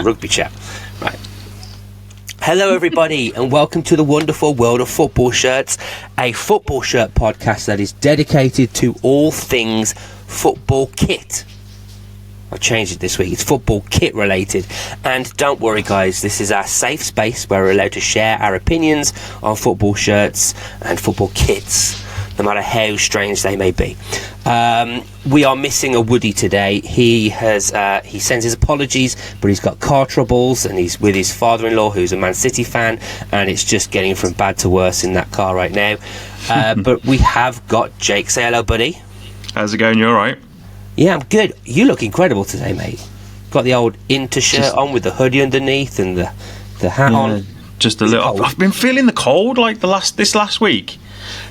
rugby chat. Right. Hello, everybody, and welcome to the wonderful world of football shirts, a football shirt podcast that is dedicated to all things football kit. I've changed it this week. It's football kit related. And don't worry, guys, this is our safe space where we're allowed to share our opinions on football shirts and football kits, no matter how strange they may be. We are missing a Woody today. He sends his apologies, but he's got car troubles and he's with his father-in-law, who's a Man City fan, and it's just getting from bad to worse in that car right now. But we have got Jake. Say hello, buddy. How's it going? You all right? Yeah, I'm good. You look incredible today, mate. Got the old Inter shirt on with the hoodie underneath and the hat on. Just a little. I've been feeling the cold like this last week.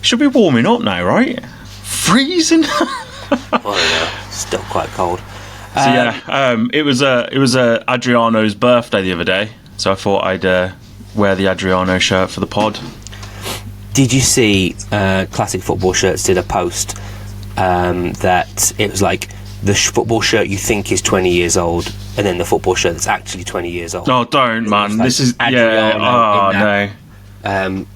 Should be warming up now, right? Freezing. I don't know. Still quite cold. It was Adriano's birthday the other day, so I thought I'd wear the Adriano shirt for the pod. Did you see Classic Football Shirts did a post that it was like the football shirt you think is 20 years old, and then the football shirt that's actually 20 years old. Oh, don't, man. Like this is Adriano no.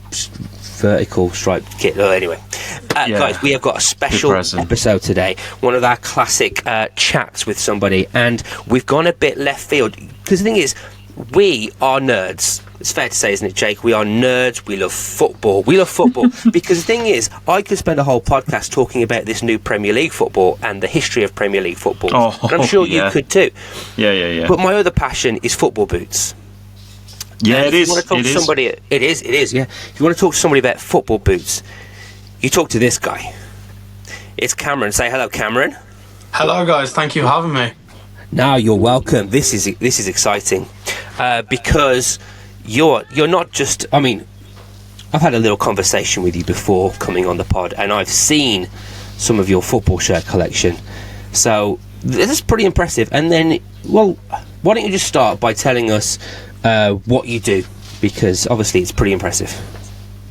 Vertical striped kit. Anyway, guys, we have got a special episode today. One of our classic chats with somebody, and we've gone a bit left field because the thing is, we are nerds. It's fair to say, isn't it, Jake? We are nerds. We love football. Because the thing is, I could spend a whole podcast talking about this new Premier League football and the history of Premier League football. And I'm sure you could too. Yeah. But my other passion is football boots. Yeah, it is. It is. Yeah. If you want to talk to somebody about football boots, you talk to this guy. It's Cameron. Say hello, Cameron. Hello, guys. Thank you for having me. Now you're welcome. This is exciting because you're not just. I mean, I've had a little conversation with you before coming on the pod, and I've seen some of your football shirt collection. So this is pretty impressive. And then, well, why don't you just start by telling us what you do, because obviously it's pretty impressive.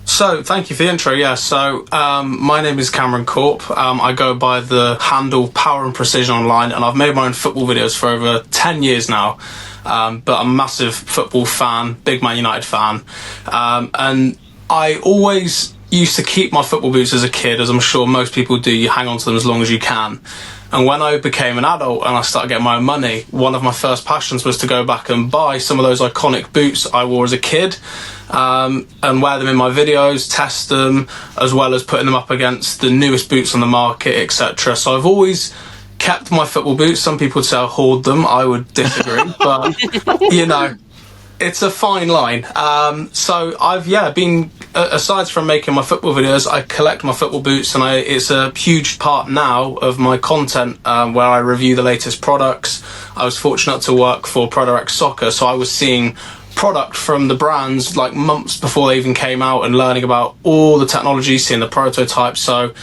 So, thank you for the intro. Yeah, so my name is Cameron Corp. I go by the handle Power and Precision online, and I've made my own football videos for over 10 years now. But I'm a massive football fan, big Man United fan. And I always used to keep my football boots as a kid, as I'm sure most people do. You hang on to them as long as you can. And when I became an adult and I started getting my own money, one of my first passions was to go back and buy some of those iconic boots I wore as a kid, and wear them in my videos, test them, as well as putting them up against the newest boots on the market, etc. So I've always kept my football boots. Some people would say I hoard them. I would disagree, but you know, it's a fine line. So I've been, aside from making my football videos, I collect my football boots, and it's a huge part now of my content, where I review the latest products. I was fortunate to work for Product Soccer, so I was seeing product from the brands like months before they even came out and learning about all the technology, seeing the prototypes. So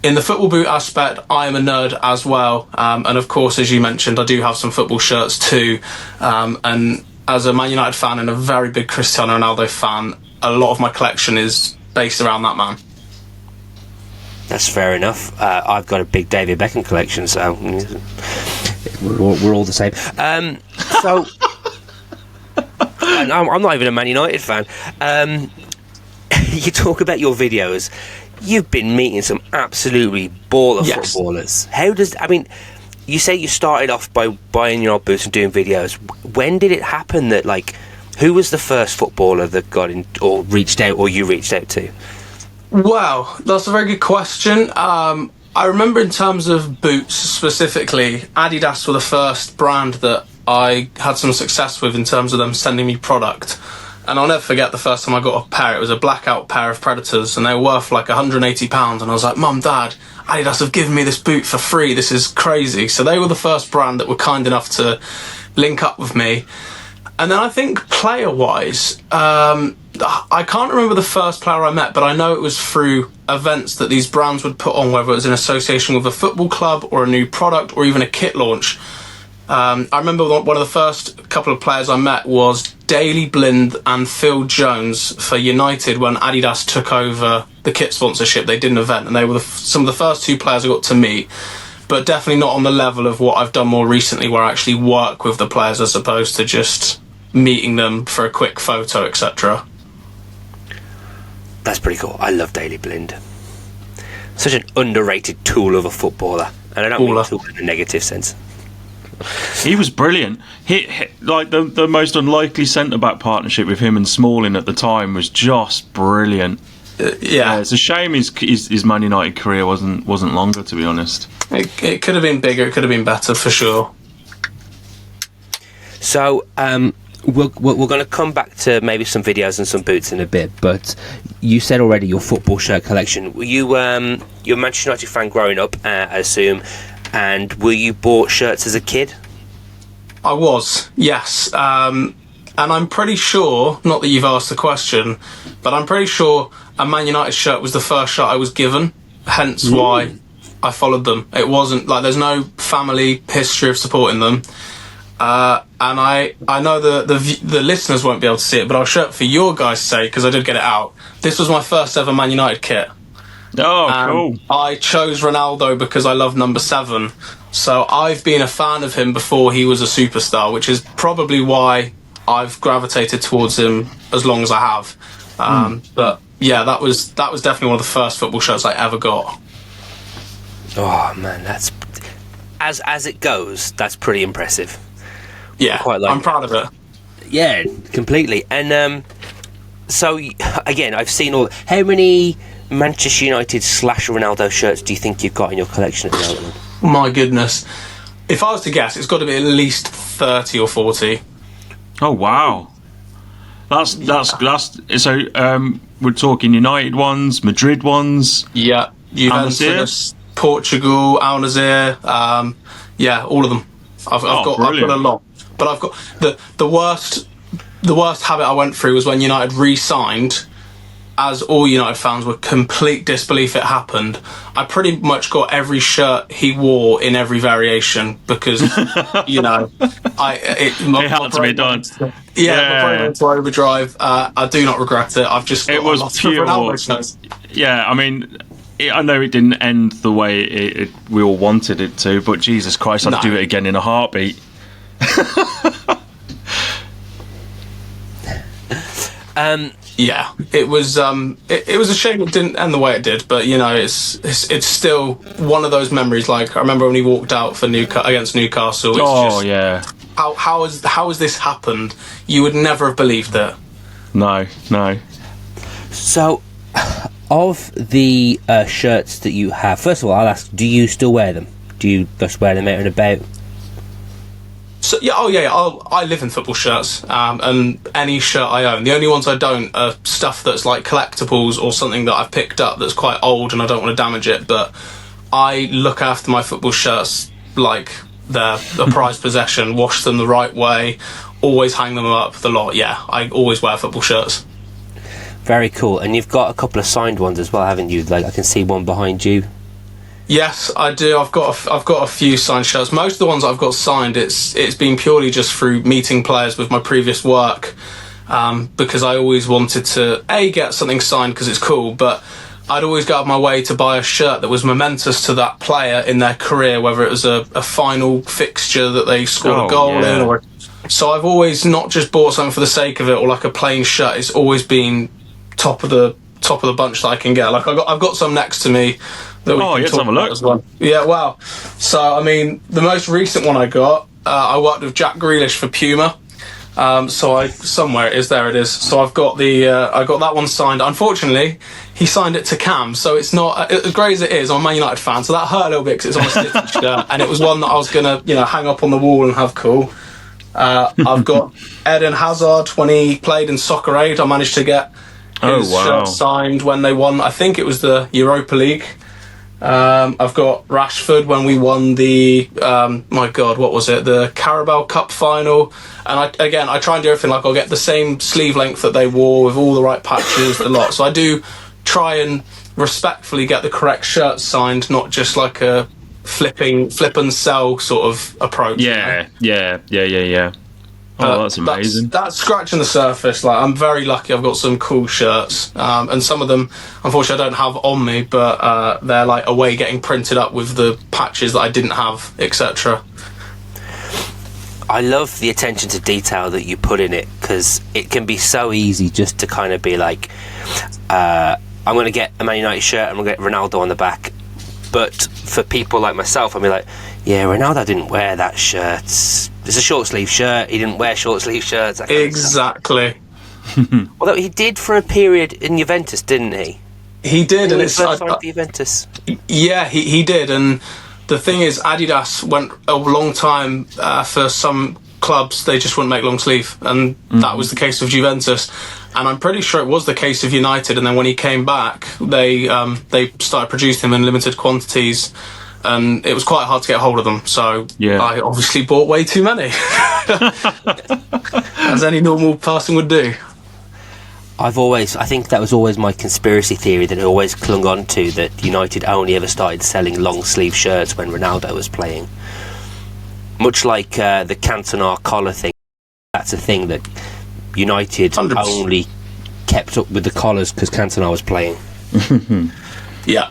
in the football boot aspect, I am a nerd as well. And of course, as you mentioned, I do have some football shirts too. And as a Man United fan and a very big Cristiano Ronaldo fan, a lot of my collection is based around that man. That's fair enough. I've got a big David Beckham collection, so we're all the same. And I'm not even a Man United fan. You talk about your videos. You've been meeting some absolutely baller footballers. You say you started off by buying your old boots and doing videos. When did it happen that, who was the first footballer that got in or reached out, or you reached out to? Wow, that's a very good question. I remember in terms of boots specifically, Adidas were the first brand that I had some success with in terms of them sending me product. And I'll never forget the first time I got a pair. It was a blackout pair of Predators, and they were worth like £180. And I was like, Mum, Dad, Adidas have given me this boot for free. This is crazy. So they were the first brand that were kind enough to link up with me. And then I think player-wise, I can't remember the first player I met, but I know it was through events that these brands would put on, whether it was in association with a football club or a new product or even a kit launch. I remember one of the first couple of players I met was Daley Blind and Phil Jones for United when Adidas took over the kit sponsorship. They did an event, and they were some of the first two players I got to meet. but definitely not on the level of what I've done more recently, where I actually work with the players as opposed to just meeting them for a quick photo, etc. That's pretty cool. I love Daley Blind. Such an underrated tool of a footballer, and I don't mean tool in a negative sense. He was brilliant. He like the most unlikely centre-back partnership with him and Smalling at the time was just brilliant. Yeah, it's a shame his Man United career wasn't longer, to be honest. It could have been bigger. It could have been better for sure. So we're going to come back to maybe some videos and some boots in a bit. But you said already your football shirt collection. Were you're a Manchester United fan growing up, I assume, and were you bought shirts as a kid? I was, yes. And I'm pretty sure, not that you've asked the question, but I'm pretty sure a Man United shirt was the first shirt I was given, hence why I followed them. It wasn't like there's no family history of supporting them. And I know the listeners won't be able to see it, but I'll show it for your guys' sake because I did get it out. This was my first ever Man United kit. Oh, cool. I chose Ronaldo because I love number 7. So I've been a fan of him before he was a superstar, which is probably why I've gravitated towards him as long as I have. But yeah, that was definitely one of the first football shirts I ever got. Oh man, that's as it goes. That's pretty impressive. Yeah, I'm proud of it. Yeah, completely. And so again, I've seen all. How many Manchester United / Ronaldo shirts do you think you've got in your collection at the moment? My goodness, if I was to guess, it's got to be at least 30 or 40. Oh wow, that's so. We're talking United ones, Madrid ones. Yeah, Juventus, Portugal, Al Nassr. Yeah, all of them. I've got a lot, but I've got the worst habit I went through was when United re-signed. As all United fans were complete disbelief it happened. I pretty much got every shirt he wore in every variation because, you know, it had to be done. Yeah, my brain went to overdrive. I do not regret it. I've just got it was a lot pure. of Ronaldo shirts. Yeah, I mean, I know it didn't end the way we all wanted it to, but Jesus Christ, I'd do it again in a heartbeat. Yeah, it was a shame it didn't end the way it did, but you know, it's still one of those memories. Like I remember when he walked out for against Newcastle. Yeah. How has this happened? You would never have believed it. No. So, of the shirts that you have, first of all, I'll ask: do you still wear them? Do you just wear them out and about? So, yeah, I live in football shirts, and any shirt I own. The only ones I don't are stuff that's like collectibles or something that I've picked up that's quite old and I don't want to damage it. But I look after my football shirts like they're a prized possession, wash them the right way, always hang them up, the lot. Yeah, I always wear football shirts. Very cool. And you've got a couple of signed ones as well, haven't you? Like I can see one behind you. Yes, I do. I've got a few signed shirts. Most of the ones I've got signed, it's been purely just through meeting players with my previous work, because I always wanted to get something signed because it's cool, but I'd always go out of my way to buy a shirt that was momentous to that player in their career, whether it was a final fixture that they scored a goal in, or so I've always not just bought something for the sake of it or like a plain shirt. It's always been top of the bunch that I can get. Like I've got some next to me. Let's have a look. As well. Yeah, wow. So, I mean, the most recent one I got, I worked with Jack Grealish for Puma. Somewhere it is, there it is. So I've got I got that one signed. Unfortunately, he signed it to Cam, so it's not, as great as it is, I'm a Man United fan, so that hurt a little bit because it's on my City shirt, and it was one that I was going to, hang up on the wall and have cool. I've got Eden Hazard when he played in Soccer Aid. I managed to get his shirt signed when they won, I think it was the Europa League. I've got Rashford when we won the the Carabao Cup final, and I try and do everything. Like I'll get the same sleeve length that they wore with all the right patches, the lot. So I do try and respectfully get the correct shirt signed, not just like a flip and sell sort of approach. Yeah. Oh, that's amazing. That's scratching the surface. Like, I'm very lucky. I've got some cool shirts, and some of them, unfortunately, I don't have on me. But they're like away getting printed up with the patches that I didn't have, etc. I love the attention to detail that you put in it, because it can be so easy just to kind of be like, I'm going to get a Man United shirt, I'm going to get Ronaldo on the back. But for people like myself, I'll be like, yeah, Ronaldo didn't wear that shirt. It's a short sleeve shirt. He didn't wear short sleeve shirts. Exactly. Although he did for a period in Juventus, didn't he? He did, and it's for Juventus. Yeah, he did, and the thing is, Adidas went a long time for some clubs. They just wouldn't make long sleeve, and that was the case of Juventus. And I'm pretty sure it was the case of United. And then when he came back, they started producing them in limited quantities, and it was quite hard to get hold of them. So I obviously bought way too many, as any normal person would do. I think that was always my conspiracy theory that I always clung on to, that United only ever started selling long sleeve shirts when Ronaldo was playing. Much like the Cantona collar thing, that's a thing that United 100%. Only kept up with the collars because Cantona was playing. Yeah.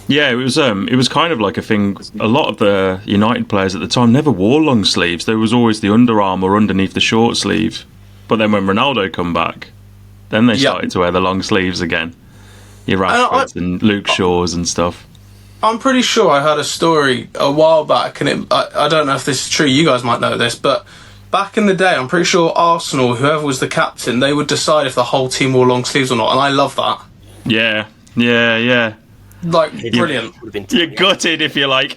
Yeah, it was kind of like a thing. A lot of the United players at the time never wore long sleeves. There was always the underarm or underneath the short sleeve. But then when Ronaldo come back, then they started to wear the long sleeves again. Your Rashfords and Luke Shaws and stuff. I'm pretty sure I heard a story a while back, and I don't know if this is true. You guys might know this, but back in the day, I'm pretty sure Arsenal, whoever was the captain, they would decide if the whole team wore long sleeves or not, and I love that. Yeah. Like, brilliant. You're gutted if you're like,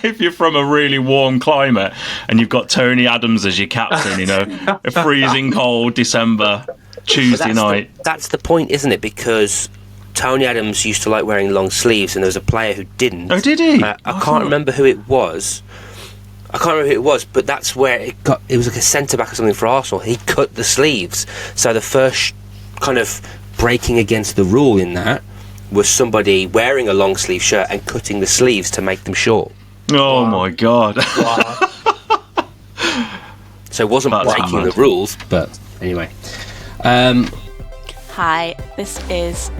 if you're from a really warm climate and you've got Tony Adams as your captain, a freezing cold December Tuesday night. That's the point, isn't it? Because Tony Adams used to like wearing long sleeves, and there was a player who didn't. Oh, did he? I can't remember who it was. But that's where it got. It was like a centre back or something for Arsenal. He cut the sleeves, so the first kind of breaking against the rule in that was somebody wearing a long sleeve shirt and cutting the sleeves to make them short. Oh my god! Wow. So it wasn't breaking the rules, but anyway. Hi, this is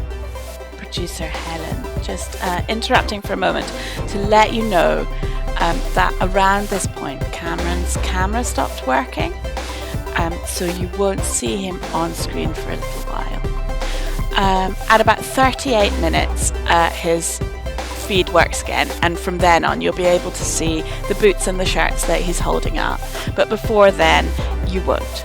producer Helen. Just interrupting for a moment to let you know that around this point Cameron's camera stopped working, so you won't see him on screen for a little while. At about 38 minutes his feed works again, and from then on you'll be able to see the boots and the shirts that he's holding up, but before then you won't.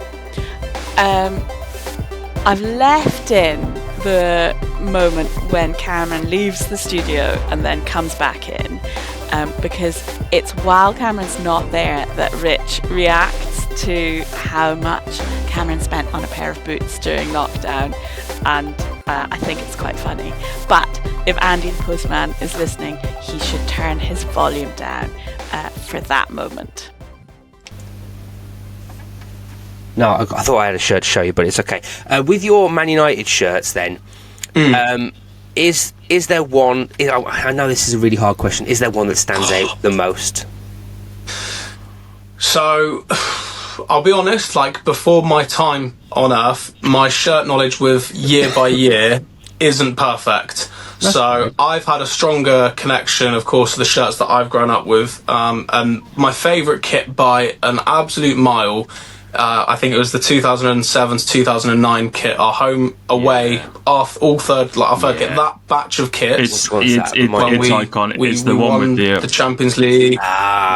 I've left in the moment when Cameron leaves the studio and then comes back in, because it's while Cameron's not there that Rich reacts to how much Cameron spent on a pair of boots during lockdown, and I think it's quite funny. But if Andy the postman is listening, he should turn his volume down for that moment. No, I thought I had a shirt to show you, but it's okay. With your Man United shirts, then, is there one? I know this is a really hard question. Is there one that stands out the most? So, I'll be honest. Like, before my time on Earth, my shirt knowledge with year by year isn't perfect. So I've had a stronger connection, of course, to the shirts that I've grown up with. And my favourite kit by an absolute mile. I think it was the 2007 to 2009 kit, our home away, our third kit, that batch of kits. It's iconic. It's the one with the Champions League,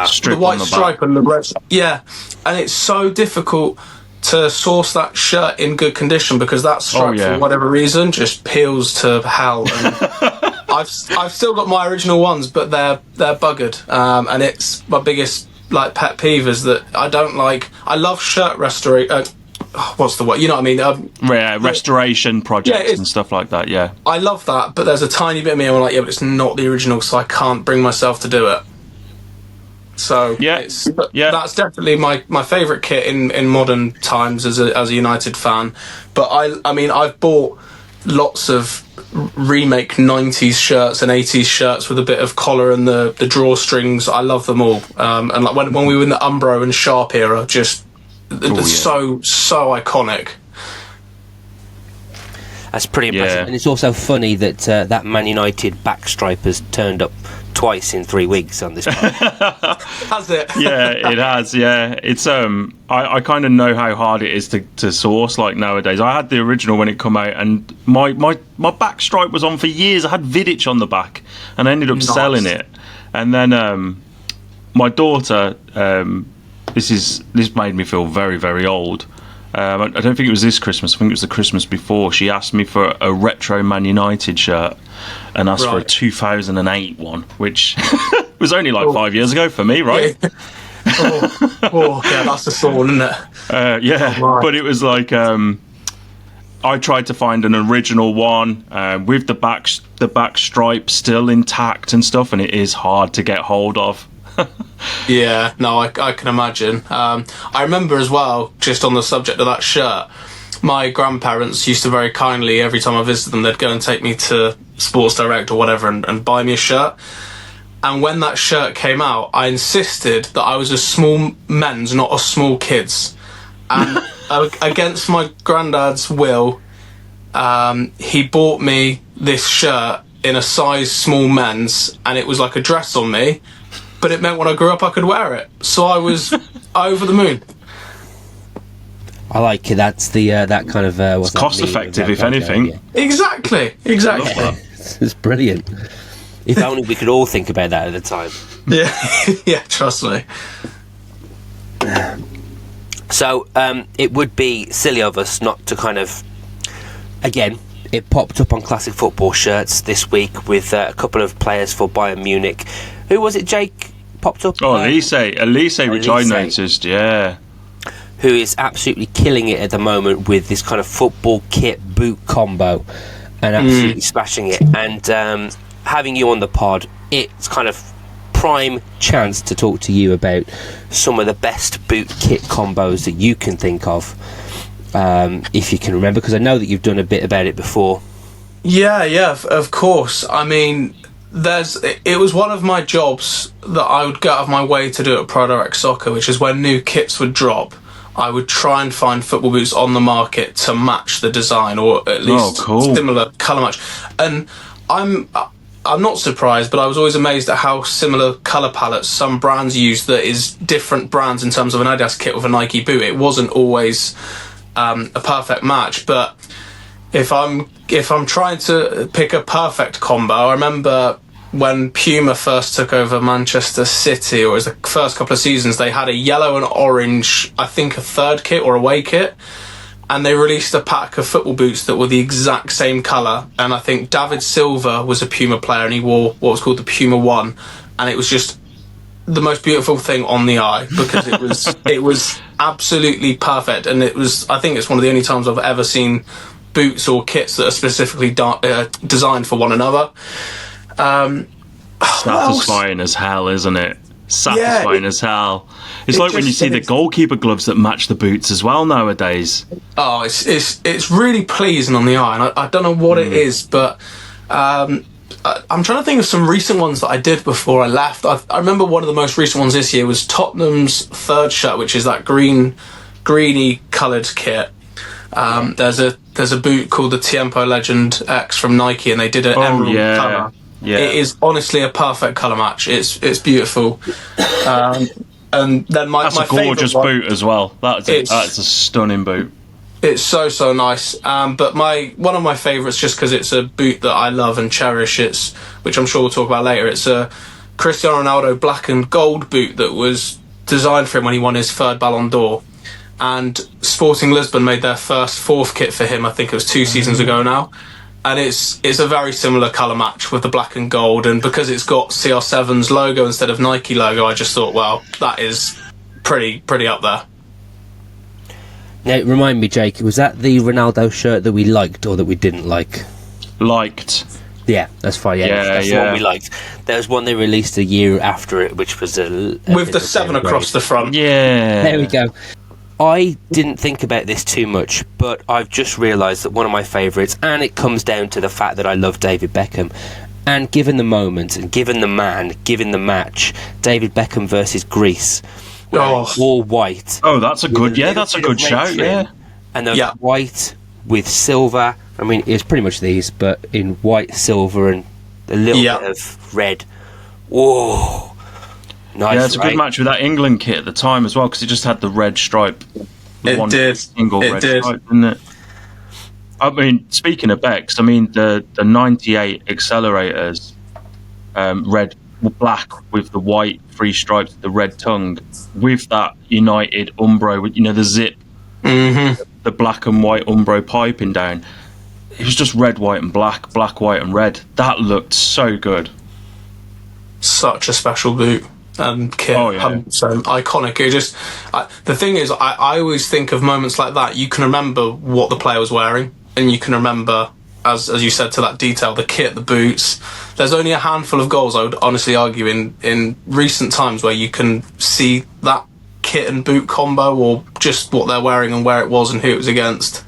strip, the white on the stripe back. and the red. Yeah, and it's so difficult to source that shirt in good condition because that stripe, for whatever reason, just peels to hell. And I've still got my original ones, but they're buggered, and it's my biggest pet peeve is that I don't like. I love shirt restoration. What's the word? You know what I mean? Restoration projects and stuff like that. Yeah, I love that, but there's a tiny bit of me. I'm like, but it's not the original, so I can't bring myself to do it. So that's definitely my favourite kit in modern times as a United fan. But I mean, I've bought lots of remake 90s shirts and 80s shirts with a bit of collar and the drawstrings. I love them all. And like when we were in the Umbro and Sharp era, just It's so iconic. That's pretty impressive. Yeah. And it's also funny that that Man United backstripe has turned up twice in 3 weeks on this podcast. Has it? Yeah, it has. Yeah, it's I kind of know how hard it is to source like nowadays. I had the original when it come out, and my back stripe was on for years. I had Vidic on the back, and I ended up selling it. And then my daughter, this made me feel very, very old. I don't think it was this Christmas. I think it was the Christmas before. She asked me for a retro Man United shirt and asked for a 2008 one, which was only like 5 years ago for me, right? Yeah. Yeah, that's the sore one, isn't it? Yeah, but it was like I tried to find an original one with the back stripe still intact and stuff, and it is hard to get hold of. Yeah, no, I can imagine. I remember as well, just on the subject of that shirt, my grandparents used to very kindly, every time I visited them, they'd go and take me to Sports Direct or whatever and buy me a shirt. And when that shirt came out, I insisted that I was a small men's, not a small kids. And against my granddad's will, he bought me this shirt in a size small men's, and it was like a dress on me. But it meant when I grew up I could wear it. So I was over the moon. I like it. That's the that kind of it's cost effective, if anything. Yeah. Exactly. It's brilliant. If only we could all think about that at the time. Yeah, yeah. Trust me. So it would be silly of us not to kind of, again, it popped up on Classic Football Shirts this week with a couple of players for Bayern Munich. Who was it, Jake? Popped up? Oh, Elise, which I noticed, yeah. Who is absolutely killing it at the moment with this kind of football kit boot combo and absolutely smashing it. And having you on the pod, it's kind of prime chance to talk to you about some of the best boot kit combos that you can think of, if you can remember, because I know that you've done a bit about it before. Yeah, of course. I mean, it was one of my jobs that I would go out of my way to do at Pro Direct Soccer, which is when new kits would drop, I would try and find football boots on the market to match the design, or at least similar colour match. And I'm not surprised, but I was always amazed at how similar colour palettes some brands use that is different brands in terms of an Adidas kit with a Nike boot. It wasn't always a perfect match, but if I'm trying to pick a perfect combo, I remember when Puma first took over Manchester City, or it was the first couple of seasons, they had a yellow and orange, I think a third kit or away kit, and they released a pack of football boots that were the exact same colour. And I think David Silva was a Puma player, and he wore what was called the Puma 1, and it was just the most beautiful thing on the eye, because it was absolutely perfect. And I think it's one of the only times I've ever seen boots or kits that are specifically designed for one another. Satisfying as hell, isn't it? Satisfying as hell. It's like when you see the goalkeeper gloves that match the boots as well nowadays. Oh, it's really pleasing on the eye, and I don't know what it is, but I'm trying to think of some recent ones that I did before I left. I remember one of the most recent ones this year was Tottenham's third shirt, which is that greeny coloured kit. There's a boot called the Tiempo Legend X from Nike, and they did an emerald colour. Yeah. It is honestly a perfect colour match. It's beautiful. And then that's a gorgeous boot as well. That's a stunning boot. It's so nice. But one of my favourites, just because it's a boot that I love and cherish, which I'm sure we'll talk about later. It's a Cristiano Ronaldo black and gold boot that was designed for him when he won his third Ballon d'Or. And Sporting Lisbon made their first fourth kit for him, I think it was 2 seasons ago now. And it's a very similar colour match with the black and gold, and because it's got CR7's logo instead of Nike logo, I just thought, well, that is pretty up there. Now, remind me, Jake, was that the Ronaldo shirt that we liked or that we didn't like? Liked. Yeah, that's fine. That's the one we liked. There was one they released a year after it, which was with the 7 across the front. Yeah. There we go. I didn't think about this too much, but I've just realised that one of my favourites, and it comes down to the fact that I love David Beckham, and given the moment, and given the man, given the match, David Beckham versus Greece, wearing all white. Oh, that's a good. with Yeah, little that's a bit of good red shout. trim, Yeah. and then white with silver. I mean, it's pretty much these, but in white, silver, and a little bit of red. Whoa. Nice, yeah, it's a good match with that England kit at the time as well, because it just had the red stripe. It did. Single red stripe, didn't it? I mean, speaking of Becks, I mean, the 98 accelerators, red, black with the white three stripes, the red tongue, with that United Umbro, with, the zip, the black and white Umbro piping down. It was just red, white, and black, white, and red. That looked so good. Such a special boot and kit. Oh, yeah. So iconic. It just the thing is, I always think of moments like that. You can remember what the player was wearing, and you can remember, as you said, to that detail, the kit, the boots. There's only a handful of goals, I would honestly argue, in recent times where you can see that kit and boot combo, or just what they're wearing and where it was and who it was against.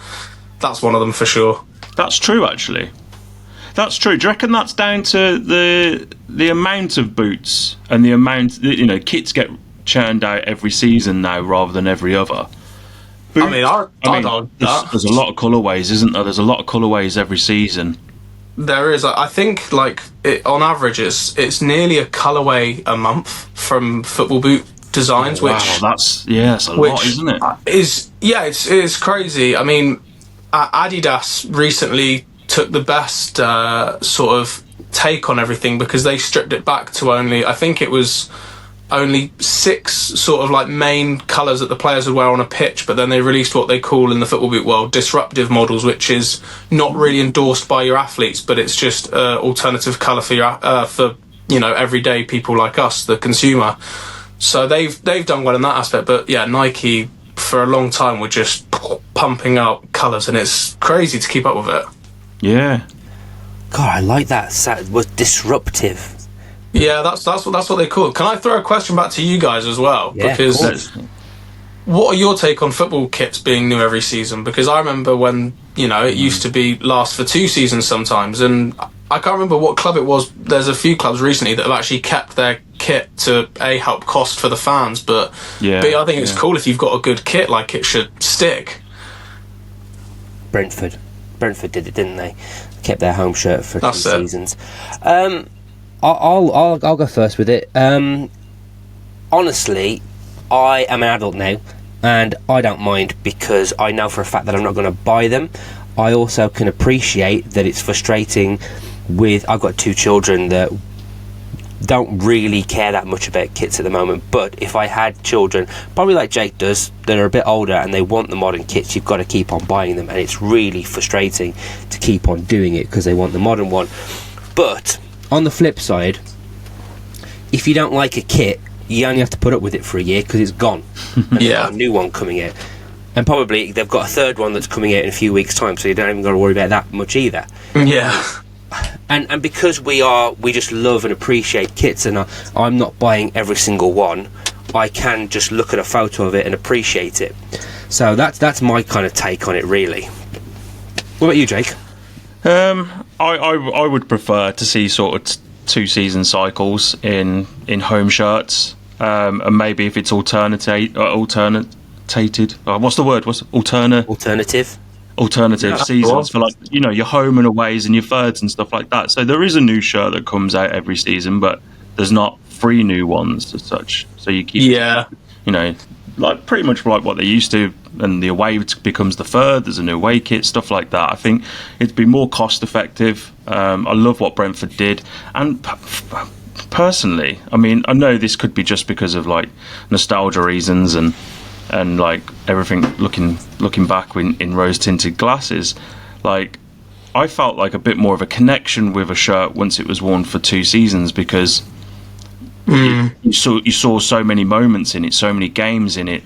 That's one of them for sure. That's true, actually. That's true. Do you reckon that's down to the amount of boots and the amount, kits get churned out every season now rather than every other? Boots, there's a lot of colourways, isn't there? There's a lot of colourways every season. There is. I think, on average, it's nearly a colourway a month from football boot designs. Wow, that's a lot, isn't it? It's crazy. I mean, Adidas recently took the best sort of take on everything, because they stripped it back to only 6 sort of main colours that the players would wear on a pitch, but then they released what they call in the football boot world disruptive models, which is not really endorsed by your athletes, but it's just alternative colour for everyday people like us, the consumer. So they've done well in that aspect. But yeah, Nike for a long time were just pumping out colours, and it's crazy to keep up with it. Yeah. God, I like that. It was disruptive. Yeah, that's what they call it. Can I throw a question back to you guys as well? Yeah, because what are your take on football kits being new every season? Because I remember when it used to be last for 2 seasons sometimes, and I can't remember what club it was. There's a few clubs recently that have actually kept their kit to help cost for the fans, but I think it's cool if you've got a good kit, it should stick. Brentford did it, didn't they? Kept their home shirt for 2 seasons. I'll go first with it. Honestly, I am an adult now, and I don't mind, because I know for a fact that I'm not going to buy them. I also can appreciate that it's frustrating. I've got 2 children that don't really care that much about kits at the moment, but if I had children, probably like Jake does, that are a bit older and they want the modern kits, you've got to keep on buying them, and it's really frustrating to keep on doing it because they want the modern one. But on the flip side, if you don't like a kit, you only have to put up with it for a year, because it's gone. And they've got a new one coming out, and probably they've got a third one that's coming out in a few weeks' time, so you don't even got to worry about that much either. Yeah. And because we just love and appreciate kits, and I'm not buying every single one, I can just look at a photo of it and appreciate it. So that's my kind of take on it, really. What about you, Jake? I would prefer to see sort of 2 season cycles in home shirts, and maybe if it's alternate. What's the word? Alternative seasons for your home and aways and your thirds and stuff like that. So there is a new shirt that comes out every season, but there's not 3 new ones as such. So you keep pretty much like what they used to, and the away becomes the third. There's a new away kit, stuff like that. I think it'd be more cost effective. I love what Brentford did, and personally, I mean, I know this could be just because of nostalgia reasons and everything looking back in rose tinted glasses. I felt like a bit more of a connection with a shirt once it was worn for 2 seasons, because you saw so many moments in it, so many games in it.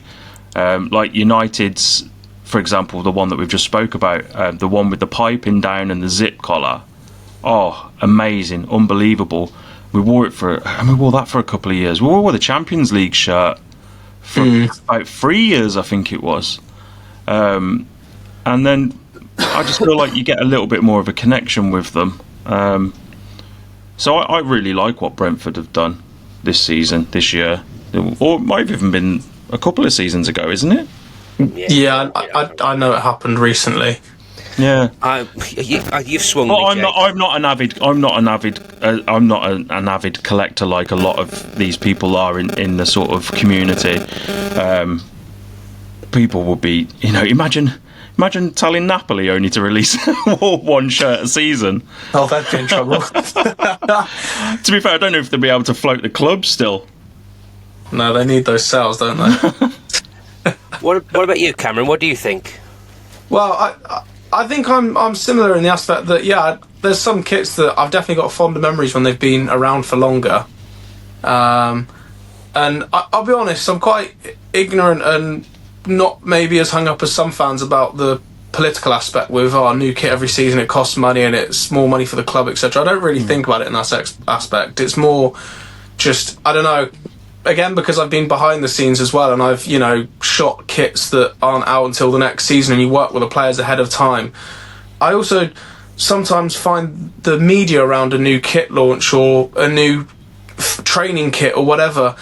United's, for example, the one that we've just spoke about, the one with the piping down and the zip collar. Oh, amazing, unbelievable. We wore that for a couple of years. We wore the Champions League shirt for about 3 years, I think it was. And then I just feel like you get a little bit more of a connection with them. So I really like what Brentford have done this season, this year. or it might have even been a couple of seasons ago, isn't it? Yeah, I know it happened recently. Yeah, you've swung. But me, I'm not an avid collector like a lot of these people are in the sort of community. People would be, imagine telling Napoli only to release one shirt a season. Oh, they'd be in trouble. To be fair, I don't know if they'll be able to float the club still. No, they need those sales, don't they? What about you, Cameron? What do you think? Well, I think I'm similar in the aspect that, there's some kits that I've definitely got fonder memories when they've been around for longer. And I'll be honest, I'm quite ignorant and not maybe as hung up as some fans about the political aspect with our new kit every season, it costs money and it's more money for the club, etc. I don't really think about it in that aspect. It's more just, I don't know, again, because I've been behind the scenes as well, and I've, shot kits that aren't out until the next season, and you work with the players ahead of time. I also sometimes find the media around a new kit launch or a new training kit or whatever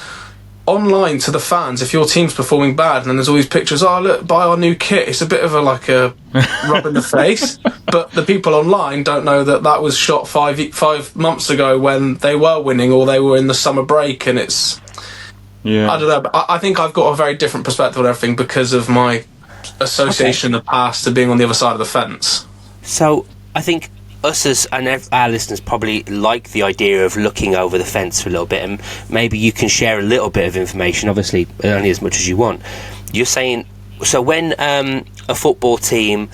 online to the fans, if your team's performing bad, and then there's all these pictures, oh look, buy our new kit, it's a bit of a rub in the face. But the people online don't know that was shot 5 months ago when they were winning or they were in the summer break, and it's I don't know, but I think I've got a very different perspective on everything because of my association in the past to being on the other side of the fence. So I think us and our listeners probably like the idea of looking over the fence for a little bit, and maybe you can share a little bit of information, obviously only as much as you want. You're saying, so when a football team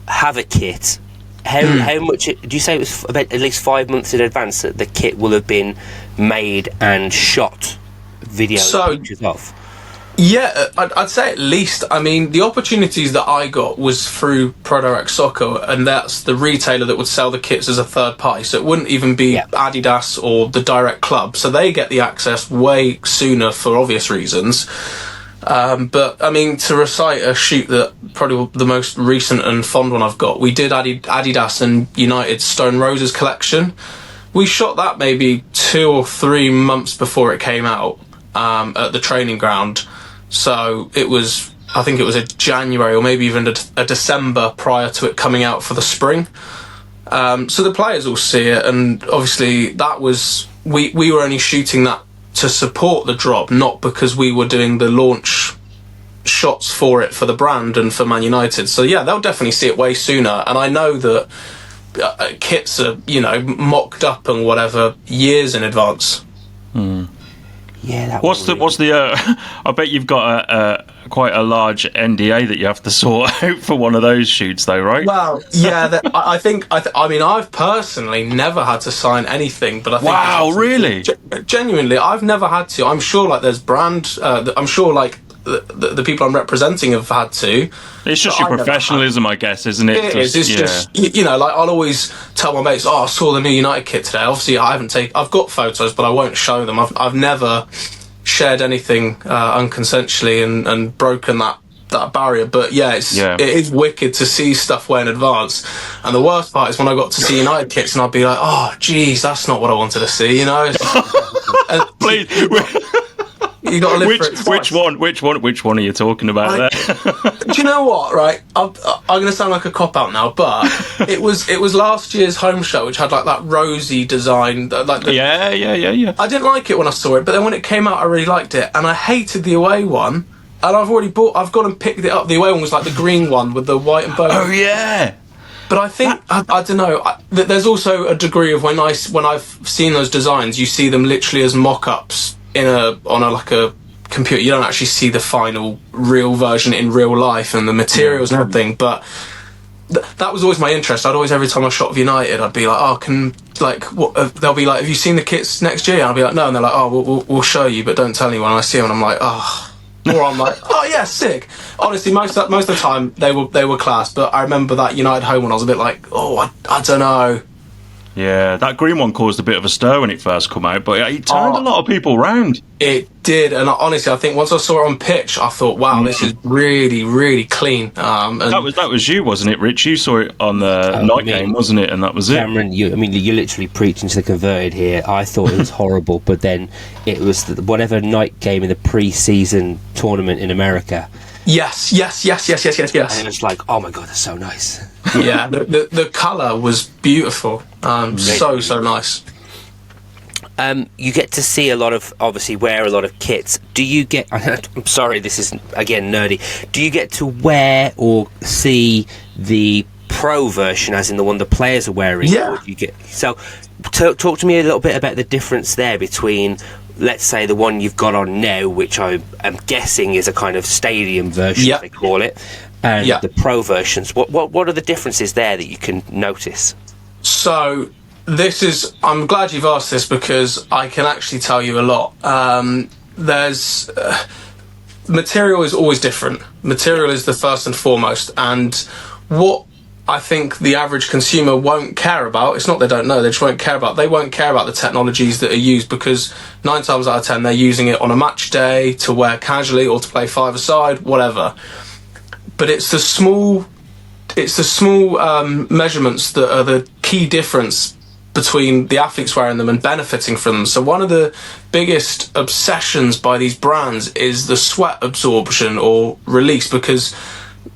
have a kit, how much do you say it was about at least 5 months in advance that the kit will have been made and shot, pictures of? Yeah, I'd say at least. I mean, the opportunities that I got was through Pro Direct Soccer, and that's the retailer that would sell the kits as a third party. So it wouldn't even be Adidas or the direct club. So they get the access way sooner for obvious reasons. But, I mean, to recite a shoot that probably the most recent and fond one I've got, we did Adidas and United's Stone Roses collection. We shot that maybe 2 or 3 months before it came out at the training ground. So I think it was a January or maybe even a December prior to it coming out for the spring. So the players will see it, and obviously that was we were only shooting that to support the drop, not because we were doing the launch shots for it for the brand and for Man United. So yeah, they'll definitely see it way sooner. And I know that kits are mocked up and whatever years in advance. Yeah. What's the? I bet you've got a quite a large NDA that you have to sort out for one of those shoots, though, right? Well, yeah. I think. I mean, I've personally never had to sign anything, but I think. Wow, really? Genuinely, I've never had to. I'm sure, there's brand. I'm sure, the people I'm representing have had to. It's just your professionalism, I guess, isn't it? It is. It's just, I'll always tell my mates, I saw the new United kit today. Obviously, I've got photos, but I won't show them. I've never shared anything unconsensually and broken that barrier. But it is wicked to see stuff way in advance. And the worst part is when I got to see United kits and I'd be like, oh, geez, that's not what I wanted to see, Please. You got to live for it twice. Which one are you talking about there? Do you know what? Right, I'm going to sound like a cop out now, but it was last year's home show, which had that rosy design. Yeah. I didn't like it when I saw it, but then when it came out, I really liked it, and I hated the away one. And I've gone and picked it up. The away one was the green one with the white and bow. Oh yeah. But I think I don't know. There's also a degree of when I've seen those designs, you see them literally as mock-ups on a computer. You don't actually see the final real version in real life and the materials and everything. But that was always my interest. I'd always, every time I shot with United, I'd be like, they'll be like, have you seen the kits next year? And I'll be like, no. And they're like, oh, we'll show you, but don't tell anyone. And I see them and I'm like, oh. Or I'm like, oh yeah, sick. Honestly, most of the time they were class. But I remember that United home when I was a bit like, oh, I don't know. Yeah, that green one caused a bit of a stir when it first come out, but it turned a lot of people round. It did, and honestly, I think once I saw it on pitch, I thought, wow, this is really, really clean. And that was you, wasn't it, Rich? You saw it on the night game, wasn't it? And that was Cameron, you're literally preaching to the converted here. I thought it was horrible, but then it was whatever night game in the pre-season tournament in America. Yes. And it's like, oh my god, that's so nice. Yeah, the colour was beautiful. So nice. You get to see wear a lot of kits. Do you get, I'm sorry, this is again nerdy, do you get to wear or see the pro version, as in the one the players are wearing? Yeah. Talk to me a little bit about the difference there between, let's say, the one you've got on now, which I am guessing is a kind of stadium version, they call it, and the pro versions. What are the differences there that you can notice? So I'm glad you've asked this, because I can actually tell you a lot. There's material is always different. Material is the first and foremost, and what I think the average consumer won't care about, it's not they don't know, they just won't care about, they won't care about the technologies that are used, because 9 times out of 10 they're using it on a match day to wear casually or to play five-a-side, whatever. But it's the small measurements that are the key difference between the athletes wearing them and benefiting from them. So one of the biggest obsessions by these brands is the sweat absorption or release, because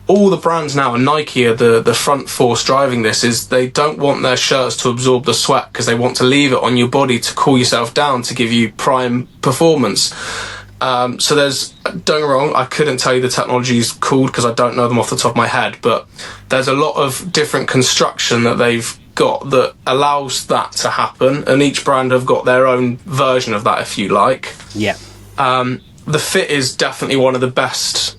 all the brands now, and Nike are the front force driving this, is they don't want their shirts to absorb the sweat, because they want to leave it on your body to cool yourself down, to give you prime performance. So don't get me wrong, I couldn't tell you the technologies called, because I don't know them off the top of my head, but there's a lot of different construction that they've got that allows that to happen, and each brand have got their own version of that, if you like. Yeah. The fit is definitely one of the best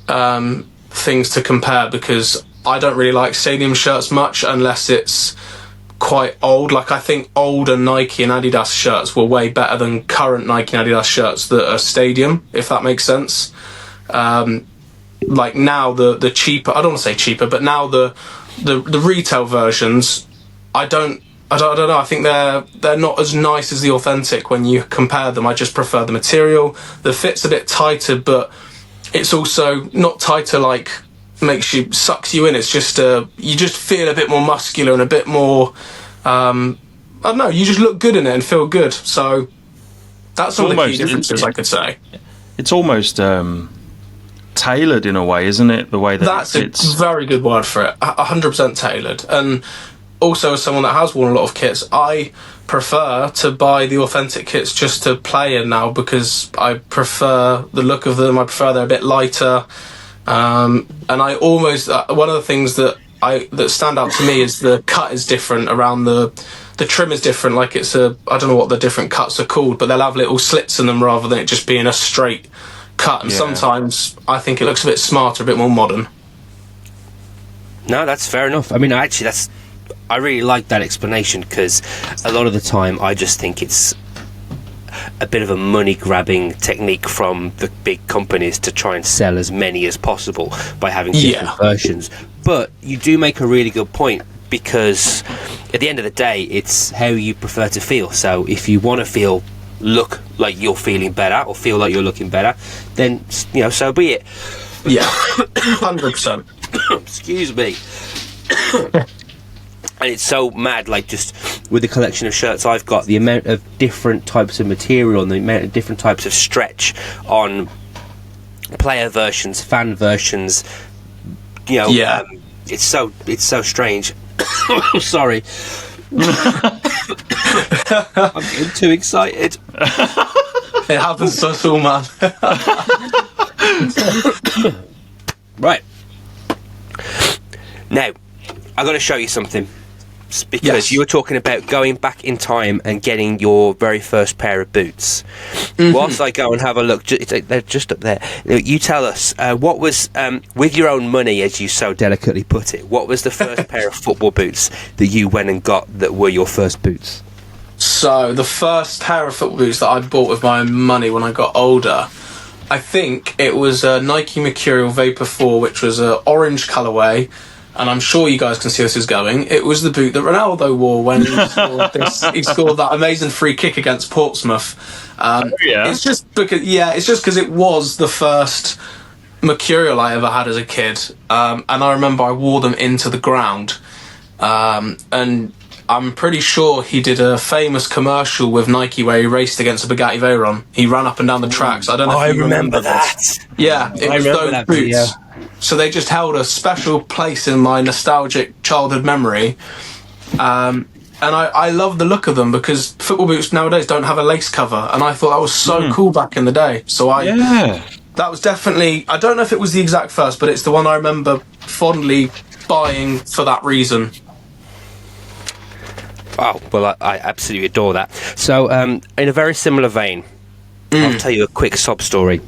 things to compare, because I don't really like stadium shirts much unless it's quite old. Like, I think older Nike and Adidas shirts were way better than current Nike and Adidas shirts that are stadium, if that makes sense. Like now the cheaper, I don't want to say cheaper, but now the retail versions, I don't know, I think they're not as nice as the authentic when you compare them. I just prefer the material. The fit's a bit tighter, but it's also not tighter like sucks you in. It's just you just feel a bit more muscular and a bit more I don't know, you just look good in it and feel good. So that's some of the key differences, I could say. It's almost tailored in a way, isn't it? The way that that's it fits. a very good word for it. 100% tailored. And also, as someone that has worn a lot of kits, I prefer to buy the authentic kits just to play in now, because I prefer the look of them. I prefer they're a bit lighter, and I almost one of the things that stand out to me is the cut is different around the trim is different. Like I don't know what the different cuts are called, but they'll have little slits in them rather than it just being a straight cut. And sometimes I think it looks a bit smarter, a bit more modern. No, that's fair enough. I mean, actually, I really like that explanation, because a lot of the time I just think it's a bit of a money-grabbing technique from the big companies to try and sell as many as possible by having different versions. But you do make a really good point, because at the end of the day, it's how you prefer to feel. So if you want to look like you're feeling better, or feel like you're looking better, then, so be it. Yeah, 100%. Excuse me. And it's so mad, like, just with the collection of shirts I've got, the amount of different types of material and the amount of different types of stretch on player versions, fan versions, it's so strange. Sorry. I'm getting too excited. It happens to us all, man. Right. Now, I've got to show you something. Because you were talking about going back in time and getting your very first pair of boots. Mm-hmm. Whilst I go and have a look, they're just up there. You tell us, what was, with your own money, as you so delicately put it, what was the first pair of football boots that you went and got that were your first boots? So, the first pair of football boots that I bought with my own money when I got older, I think it was a Nike Mercurial Vapor 4, which was an orange colourway. and I'm sure you guys can see where this is going. It was the boot that Ronaldo wore when he scored that amazing free kick against Portsmouth. It's just because it was the first Mercurial I ever had as a kid, and I remember I wore them into the ground, and I'm pretty sure he did a famous commercial with Nike where he raced against a Bugatti Veyron. He ran up and down the tracks. I don't know if you remember that. Yeah, it was those boots. So they just held a special place in my nostalgic childhood memory. And I love the look of them because football boots nowadays don't have a lace cover, and I thought that was so cool back in the day. So that was definitely, I don't know if it was the exact first, but it's the one I remember fondly buying for that reason. Oh, well, I absolutely adore that. So, in a very similar vein, I'll tell you a quick sob story.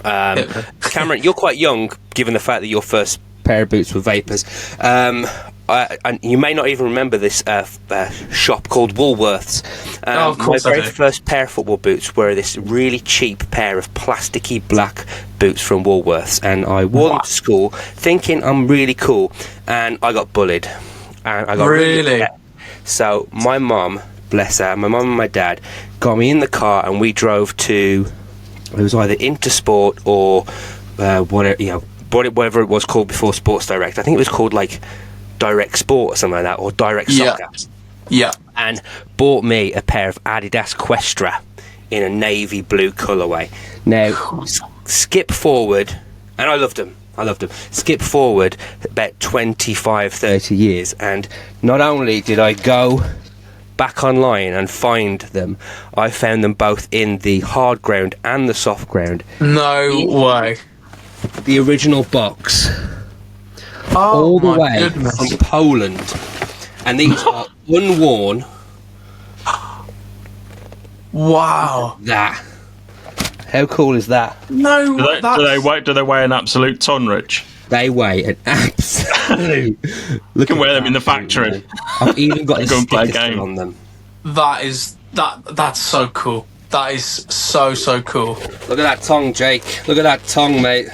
Cameron, you're quite young, given the fact that your first pair of boots were Vapors. And you may not even remember this shop called Woolworths. Of course my very first pair of football boots were this really cheap pair of plasticky black boots from Woolworths, and I wore them to school thinking I'm really cool, and I got bullied. And I got really? So my mum, bless her, my mum and my dad got me in the car, and we drove to, it was either Intersport or whatever it was called before Sports Direct. I think it was called like Direct Sport or something like that, or Direct Soccer. Yeah. And bought me a pair of Adidas Questra in a navy blue colourway. Now, skip forward, and I loved them. Skip forward about 25, 30 years, and not only did I go back online and find them, I found them both in the hard ground and the soft ground. No way. The original box. All the way goodness. from Poland. And these are unworn. Wow. That. How cool is that? No, do they weigh an absolute ton, Rich? They weigh an absolute. You can wear them in the factory. Man. I've even got a Go and play a sticker game on them. That's so cool. That is so cool. Look at that tongue, Jake. Look at that tongue, mate.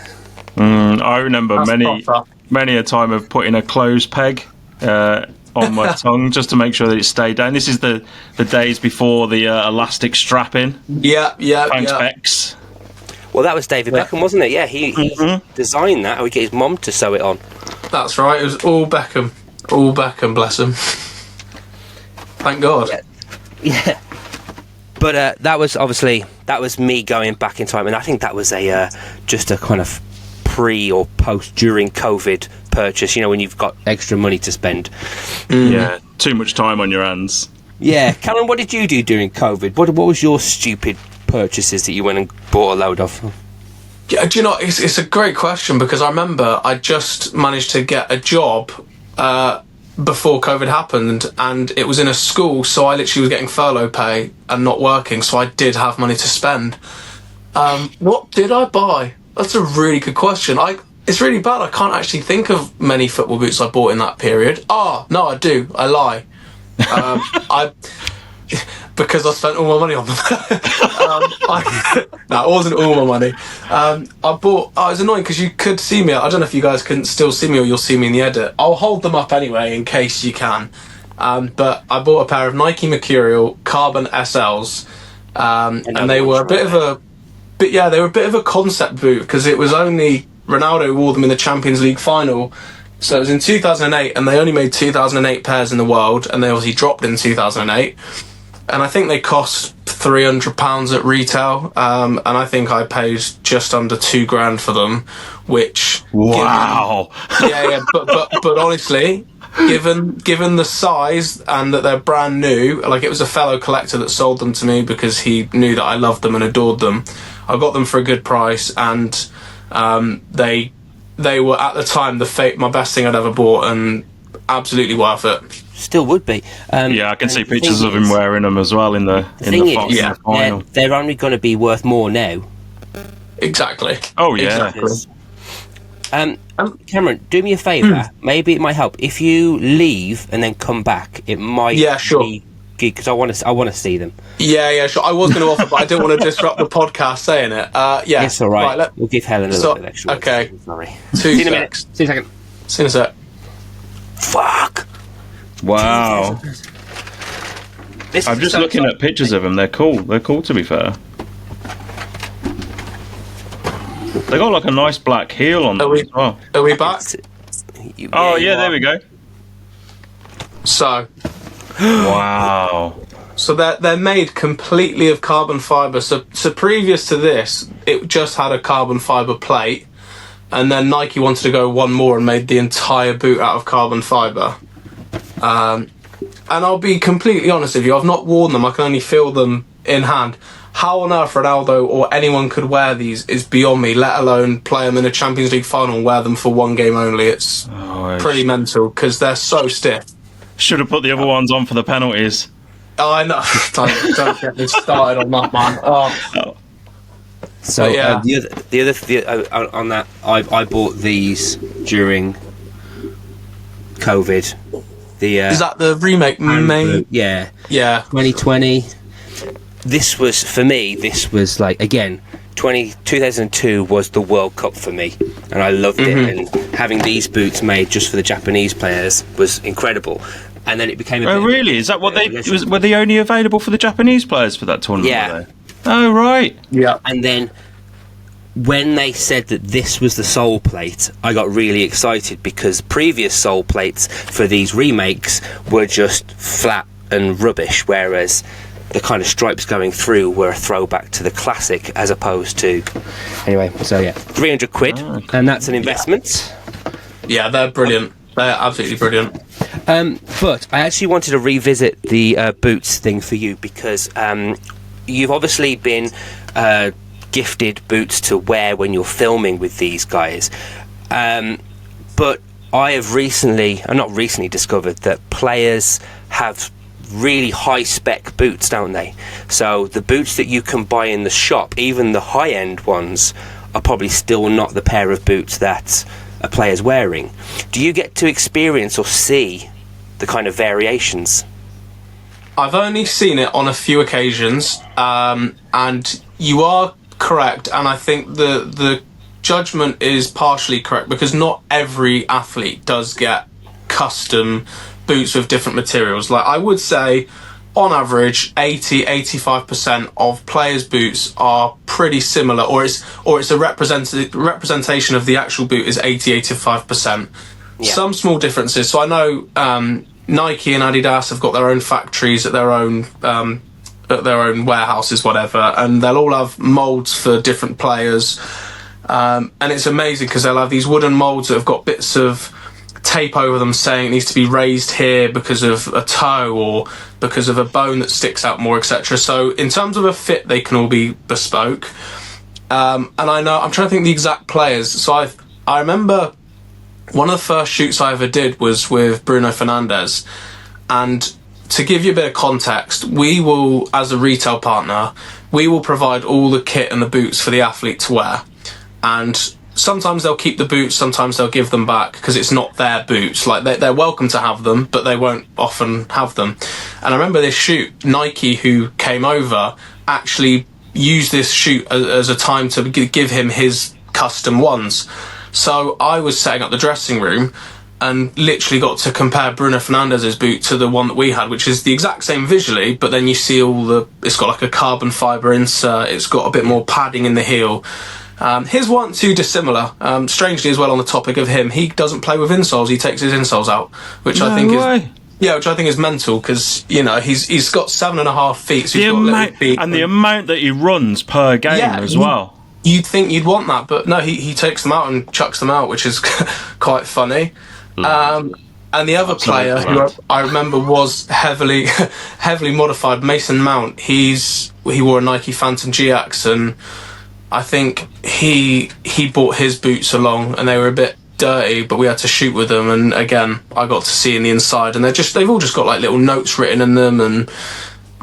I remember many a time of putting a clothes peg on my tongue just to make sure that it stayed down. This is the days before the elastic strapping. Yeah. Thanks, Bex. Well, that was David Beckham, wasn't it? Yeah, he designed that. Or he get his mum to sew it on. That's right. It was all Beckham. All Beckham, bless him. Thank God. Yeah. But that was me going back in time, and I think that was just a kind of pre or post during COVID purchase. You know, when you've got extra money to spend. Yeah, too much time on your hands. Yeah, Cameron, what did you do during COVID? What was your stupid purchases that you went and bought a load of? Yeah, do you know, it's a great question, because I remember I just managed to get a job before COVID happened, and it was in a school, so I literally was getting furlough pay and not working, so I did have money to spend. What did I buy? That's a really good question. It's really bad. I can't actually think of many football boots I bought in that period. No, I do. I lie. Because I spent all my money on them. No, it wasn't all my money. I bought. It was annoying because you could see me. I don't know if you guys can still see me or you'll see me in the edit. I'll hold them up anyway in case you can. But I bought a pair of Nike Mercurial Carbon SLs, and they were a bit of a. They were a bit of a concept boot because it was only Ronaldo wore them in the Champions League final. So it was in 2008, and they only made 2008 pairs in the world, and they obviously dropped in 2008. And I think they cost £300 at retail, and I think I paid just under £2,000 for them, which wow, but honestly, given the size and that they're brand new, like it was a fellow collector that sold them to me because he knew that I loved them and adored them. I got them for a good price, and they were at the time my best thing I'd ever bought, and absolutely worth it. Still would be. I can see pictures of him wearing them as well in the final. They're only going to be worth more now. Exactly. Oh yeah. Exactly. Cameron, do me a favour. Maybe it might help if you leave and then come back. It might. Yeah, sure. Be good because I want to see them. Yeah, sure. I was going to offer, but I didn't want to disrupt the podcast saying it. Yeah, it's all right. We'll give Helen a little bit of extra. Okay. Sorry. See you in a minute. See you in a second. See you in a sec. Fuck. Wow. I'm just looking at pictures of them. They're cool. They're cool, to be fair. They got like a nice black heel on them as well. Are we back? Oh, yeah, there we go. So, Wow. so they're made completely of carbon fibre. So previous to this, it just had a carbon fibre plate, and then Nike wanted to go one more and made the entire boot out of carbon fibre. And I'll be completely honest with you, I've not worn them, I can only feel them in hand. How on earth Ronaldo or anyone could wear these is beyond me, let alone play them in a Champions League final and wear them for one game only. It's pretty mental, because they're so stiff. Should have put the other ones on for the penalties. Oh, I know. Don't get me started on that, man. Oh. So yeah. On that, I bought these during COVID. Is that the remake? May? Yeah. 2020. This was like, again, 2002 was the World Cup for me, and I loved it. And having these boots made just for the Japanese players was incredible. And then it became Oh, really? Is that what were they only available for the Japanese players for that tournament? Yeah. Were they? Oh, right. Yeah. And then when they said that this was the sole plate, I got really excited, because previous sole plates for these remakes were just flat and rubbish, whereas the kind of stripes going through were a throwback to the classic, as opposed to... Anyway, so yeah, 300 quid, and that's an investment. Yeah, they're brilliant. They're absolutely brilliant. But I actually wanted to revisit the boots thing for you, because you've obviously been gifted boots to wear when you're filming with these guys. But I have not recently discovered that players have really high spec boots, don't they? So the boots that you can buy in the shop, even the high end ones, are probably still not the pair of boots that a player's wearing. Do you get to experience or see the kind of variations? I've only seen it on a few occasions, and you are correct, and I think the judgment is partially correct, because not every athlete does get custom boots with different materials. Like, I would say on average 80-85% of players' boots are pretty similar, or it's a representation of the actual boot is 80-85%. Yeah. Some small differences. So I know Nike and Adidas have got their own factories at their own warehouses, whatever, and they'll all have molds for different players, and it's amazing, because they'll have these wooden molds that have got bits of tape over them saying it needs to be raised here because of a toe or because of a bone that sticks out more, etc. So in terms of a fit, they can all be bespoke. And I know, I'm trying to think the exact players. So I remember one of the first shoots I ever did was with Bruno Fernandes, and to give you a bit of context, we will, as a retail partner, we will provide all the kit and the boots for the athlete to wear. And sometimes they'll keep the boots, sometimes they'll give them back, because it's not their boots. Like, they're welcome to have them, but they won't often have them. And I remember this shoot, Nike, who came over, actually used this shoot as a time to give him his custom ones. So I was setting up the dressing room and literally got to compare Bruno Fernandes' boot to the one that we had, which is the exact same visually, but then you see it's got like a carbon fibre insert, it's got a bit more padding in the heel. His weren't too dissimilar. Strangely as well, on the topic of him, he doesn't play with insoles, he takes his insoles out, which I think is mental, because, you know, he's got 7.5 feet, so he's got little feet. And the amount that he runs per game as well. You'd think you'd want that, but no, he takes them out and chucks them out, which is quite funny. And the other player who I remember was heavily modified, Mason Mount. He wore a Nike Phantom GX, and I think he brought his boots along, and they were a bit dirty, but we had to shoot with them. And again, I got to see in the inside, and they've all just got like little notes written in them and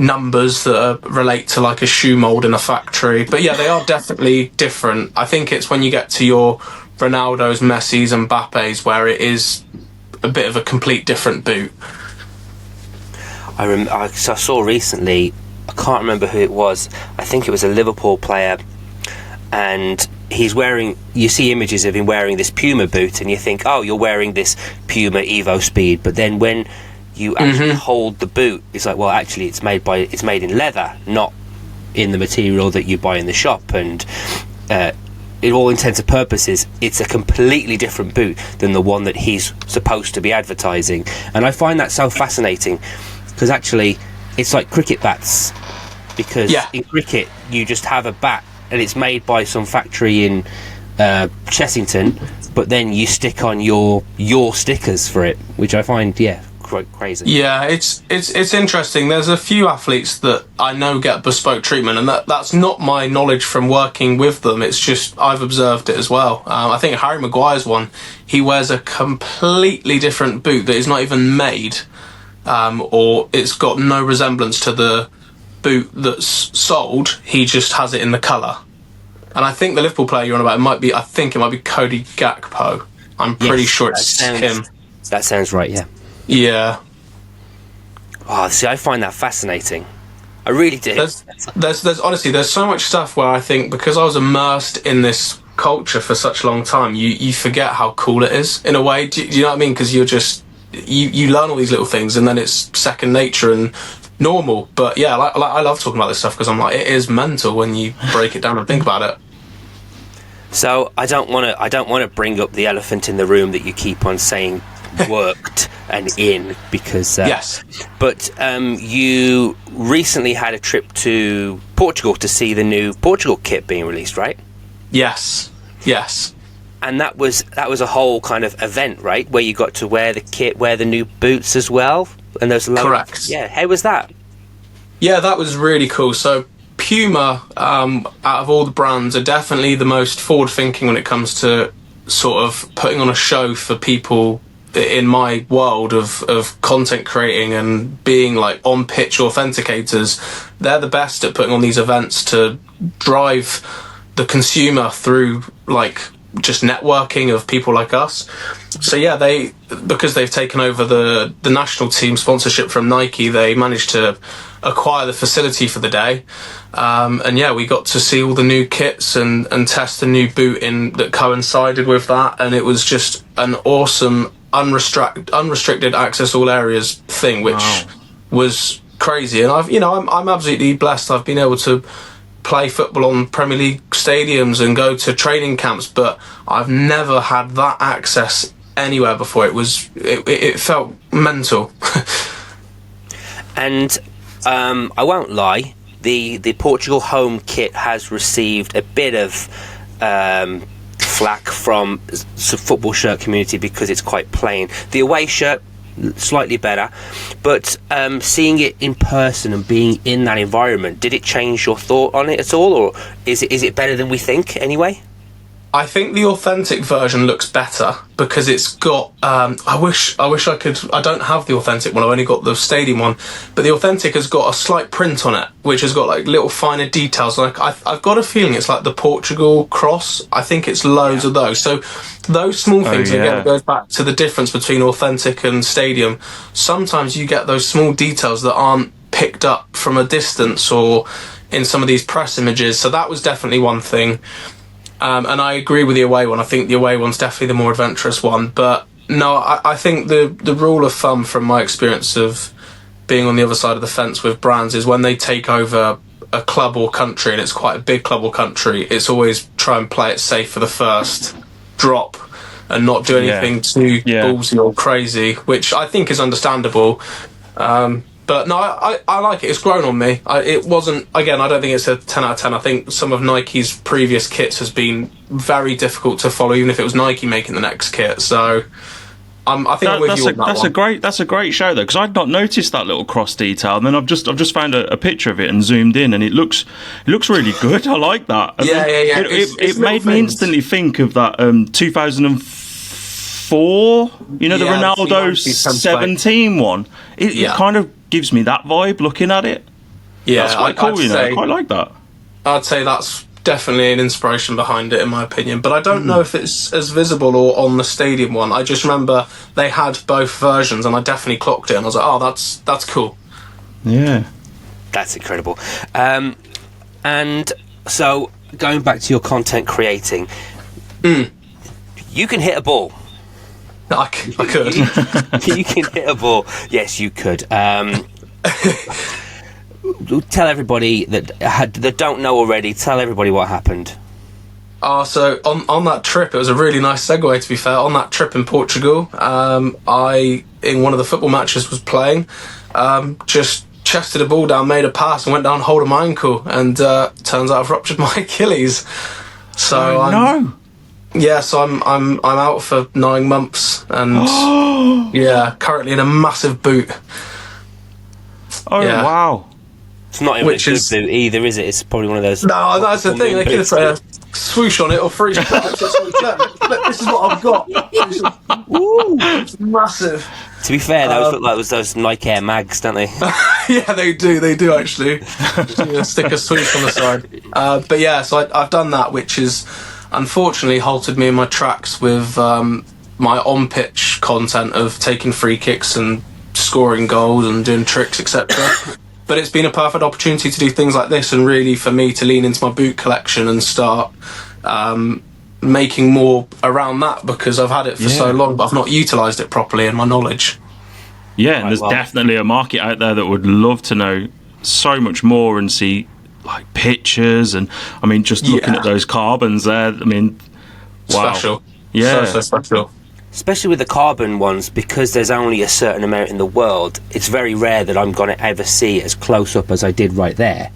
numbers that relate to like a shoe mold in a factory. But yeah, they are definitely different. I think it's when you get to your Ronaldo's, Messi's and Mbappe's where it is a bit of a complete different boot. I saw recently, I can't remember who it was, I think it was a Liverpool player, and you see images of him wearing this Puma boot, and you think, oh, you're wearing this Puma Evo Speed, but then when you actually hold the boot, it's like, well, actually it's made in leather, not in the material that you buy in the shop, and in all intents and purposes, it's a completely different boot than the one that he's supposed to be advertising. And I find that so fascinating, because actually it's like cricket bats, because in cricket you just have a bat and it's made by some factory in Chessington, but then you stick on your stickers for it, which I find quite crazy. Yeah, it's interesting. There's a few athletes that I know get bespoke treatment, and that's not my knowledge from working with them. It's just I've observed it as well. I think Harry Maguire's one, he wears a completely different boot that is not even made, or it's got no resemblance to the boot that's sold. He just has it in the colour. And I think the Liverpool player you're on about, I think it might be Cody Gakpo. I'm pretty sure it's him. That sounds right, yeah. Yeah. Oh, see, I find that fascinating. I really do. There's honestly, there's so much stuff where I think, because I was immersed in this culture for such a long time, you forget how cool it is, in a way. Do you know what I mean? Because you're just, you learn all these little things, and then it's second nature and normal. But yeah, I love talking about this stuff, because I'm like, it is mental when you break it down and think about it. So I don't want to bring up the elephant in the room that you keep on saying worked and in, because yes, but you recently had a trip to Portugal to see the new Portugal kit being released, right? Yes. And that was a whole kind of event, right, where you got to wear the kit, wear the new boots as well, and those correct. Yeah, how was that? Yeah, that was really cool. So Puma, out of all the brands, are definitely the most forward-thinking when it comes to sort of putting on a show for people in my world of content creating and being like on-pitch authenticators. They're the best at putting on these events to drive the consumer through, like, just networking of people like us. So yeah, because they've taken over the national team sponsorship from Nike, they managed to acquire the facility for the day, and yeah, we got to see all the new kits and test the new boot in that coincided with that, and it was just an awesome unrestricted access all areas thing, which was crazy. And I'm absolutely blessed. I've been able to play football on Premier League stadiums and go to training camps, but I've never had that access anywhere before. It felt mental. And I won't lie, the Portugal home kit has received a bit of flack from the football shirt community because it's quite plain. The away shirt, slightly better, but seeing it in person and being in that environment, did it change your thought on it at all, or is it better than we think anyway? I think the authentic version looks better because it's got I wish I could. I don't have the authentic one, I've only got the stadium one, but the authentic has got a slight print on it which has got like little finer details. Like I've got a feeling it's like the Portugal cross. I think it's loads of those. So those small things, again, goes back to the difference between authentic and stadium. Sometimes you get those small details that aren't picked up from a distance or in some of these press images. So that was definitely one thing. And I agree with the away one. I think the away one's definitely the more adventurous one. But no, I think the rule of thumb from my experience of being on the other side of the fence with brands is when they take over a club or country, and it's quite a big club or country, it's always try and play it safe for the first drop and not do anything too ballsy or crazy, which I think is understandable. But no, I like it. It's grown on me. It wasn't, again, I don't think it's a 10 out of 10. I think some of Nike's previous kits has been very difficult to follow, even if it was Nike making the next kit. So I think I'm with you on that one. That's a great show, though, because I'd not noticed that little cross detail. And then I've just found a picture of it and zoomed in, and it looks really good. I like that. And yeah. It made me instantly think of that 2004, the Ronaldo 17 one. It kind of gives me that vibe looking at it. Yeah, that's quite cool. I quite like that. I'd say that's definitely an inspiration behind it, in my opinion. But I don't know if it's as visible or on the stadium one. I just remember they had both versions, and I definitely clocked it, and I was like, "Oh, that's cool." Yeah, that's incredible. And so going back to your content creating, you can hit a ball. I could. You can hit a ball. Yes, you could. Tell everybody that don't know already. Tell everybody what happened. So on that trip, it was a really nice segue, to be fair. On that trip in Portugal, I, in one of the football matches, was playing, just chested a ball down, made a pass, and went down holding my ankle, and turns out I've ruptured my Achilles. So no. Yeah, so I'm out for 9 months, and yeah, currently in a massive boot. Oh yeah. Wow! It's not even a good boot either, is it? It's probably one of those. No, that's the thing. They could have put a swoosh on it or freeze. This is what I've got. Ooh, it's massive. To be fair, those look like those Nike Air Mags, don't they? Yeah, they do. They do actually. Stick a swoosh on the side. But yeah, so I've done that, which has unfortunately halted me in my tracks with my on-pitch content of taking free kicks and scoring goals and doing tricks, etc. But it's been a perfect opportunity to do things like this, and really for me to lean into my boot collection and start making more around that, because I've had it for so long, but I've not utilised it properly in my knowledge. Yeah, and there's definitely a market out there that would love to know so much more and see like pictures, and I mean, just looking at those carbons there, I mean, wow. Special. Yeah. So special. Especially with the carbon ones, because there's only a certain amount in the world, it's very rare that I'm going to ever see as close up as I did right there.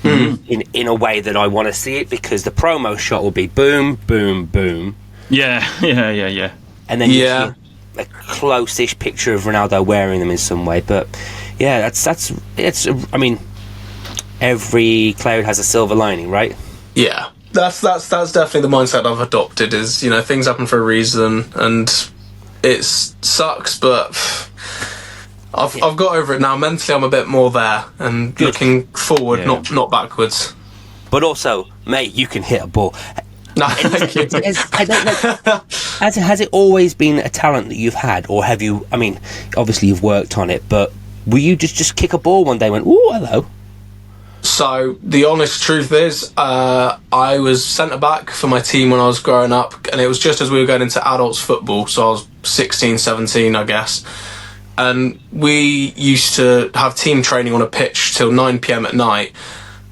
In a way that I want to see it, because the promo shot will be boom, boom, boom. Yeah. And then you see a close-ish picture of Ronaldo wearing them in some way. But yeah, that's I mean, every cloud has a silver lining, right? Yeah. That's definitely the mindset I've adopted, is, things happen for a reason, and it sucks, but I've got over it now. Mentally, I'm a bit more there and looking forward, not backwards. But also, mate, you can hit a ball. No, thank you. I don't know. Has it always been a talent that you've had, or have you? I mean, obviously you've worked on it, but were you just kick a ball one day and went, "Ooh, hello"? So the honest truth is, I was centre back for my team when I was growing up, and it was just as we were going into adults football, so I was 16, 17, I guess. And we used to have team training on a pitch till 9 p.m. at night,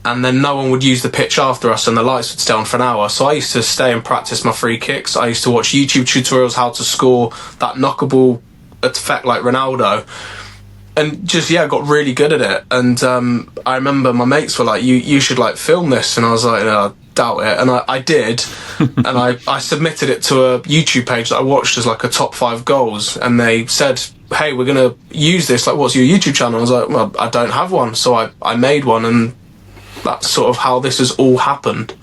and then no one would use the pitch after us, and the lights would stay on for an hour. So I used to stay and practice my free kicks. I used to watch YouTube tutorials how to score that knockable effect like Ronaldo. And just, got really good at it. And I remember my mates were like, you should like film this. And I was like, no, I doubt it. And I did. And I submitted it to a YouTube page that I watched as like a top 5 goals. And they said, hey, we're going to use this. Like, what's your YouTube channel? I was like, well, I don't have one. So I made one. And that's sort of how this has all happened.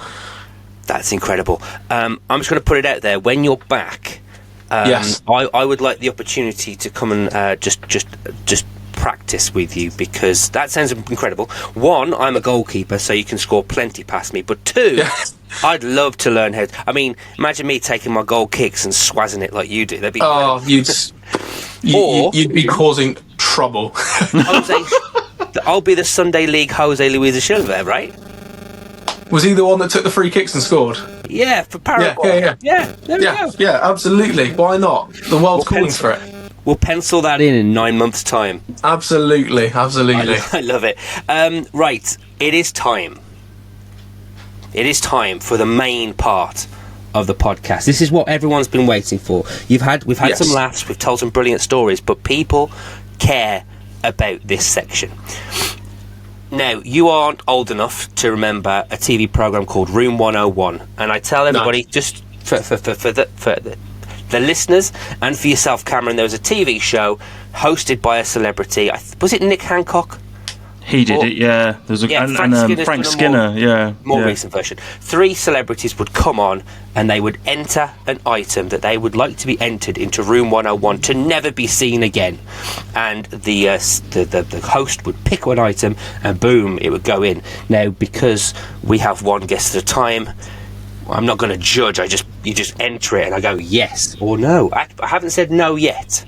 That's incredible. I'm just going to put it out there. When you're back, yes, I would like the opportunity to come and just practice with you, because that sounds incredible. One, I'm a goalkeeper, so you can score plenty past me. But two, I'd love to learn how. I mean, imagine me taking my goal kicks and swazzing it like you do. That'd be. Oh, you'd be causing trouble. I'll be the Sunday League Jose Luis Silva, right? Was he the one that took the free kicks and scored? Yeah, for Paraguay. Yeah, there we go. Yeah, absolutely. Why not? The world's calling for it. We'll pencil that in 9 months' time. Absolutely. I love it. Right, it is time. It is time for the main part of the podcast. This is what everyone's been waiting for. We've had some laughs, we've told some brilliant stories, but people care about this section. Now, you aren't old enough to remember a TV program called Room 101, and I tell everybody, just for the listeners and for yourself, Cameron, there was a TV show hosted by a celebrity. Was it Nick Hancock? He did it, yeah. There's Frank Skinner, more recent version. 3 celebrities would come on, and they would enter an item that they would like to be entered into Room 101 to never be seen again. And the host would pick one item, and boom, it would go in. Now, because we have one guest at a time, I'm not going to judge. You just enter it, and I go yes or no. I haven't said no yet.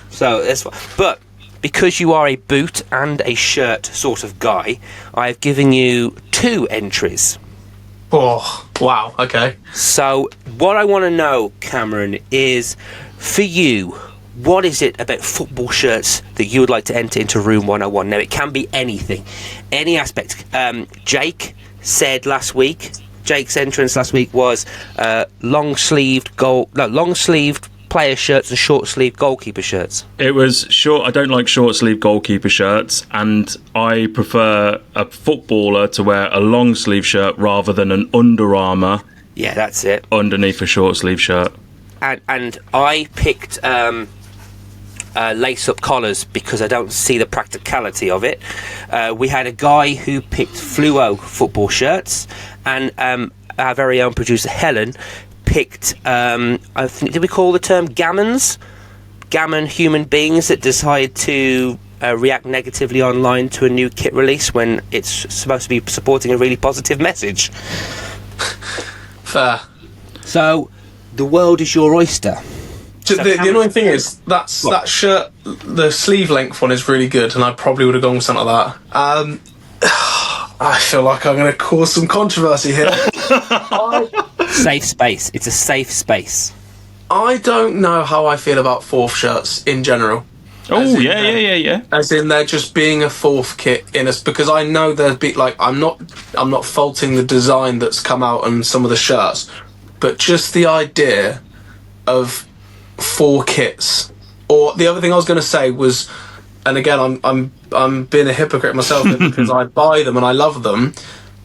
So that's fine. But because you are a boot and a shirt sort of guy, I've given you 2 entries. Oh, wow. Okay. So, what I want to know, Cameron, is for you, what is it about football shirts that you would like to enter into Room 101? Now, it can be anything, any aspect. Jake's entrance last week was long-sleeved player shirts and short-sleeved goalkeeper shirts. It was short. I don't like short-sleeve goalkeeper shirts, and I prefer a footballer to wear a long-sleeve shirt rather than an Under Armour. Yeah, that's it. Underneath a short-sleeve shirt. And I picked lace-up collars because I don't see the practicality of it. We had a guy who picked fluo football shirts, and our very own producer Helen picked, I think, did we call the term gammons? Gammon human beings that decide to react negatively online to a new kit release when it's supposed to be supporting a really positive message. Fair. So, the world is your oyster. So the annoying thing is, that shirt, the sleeve length one is really good, and I probably would have gone with something like that. I feel like I'm going to cause some controversy here. Safe space. It's a safe space. I don't know how I feel about fourth shirts in general. Oh, yeah. As in, they're just being a fourth kit in us, because I know there'd be like, I'm not faulting the design that's come out on some of the shirts, but just the idea of 4 kits. Or the other thing I was going to say was, and again, I'm being a hypocrite myself because I buy them and I love them,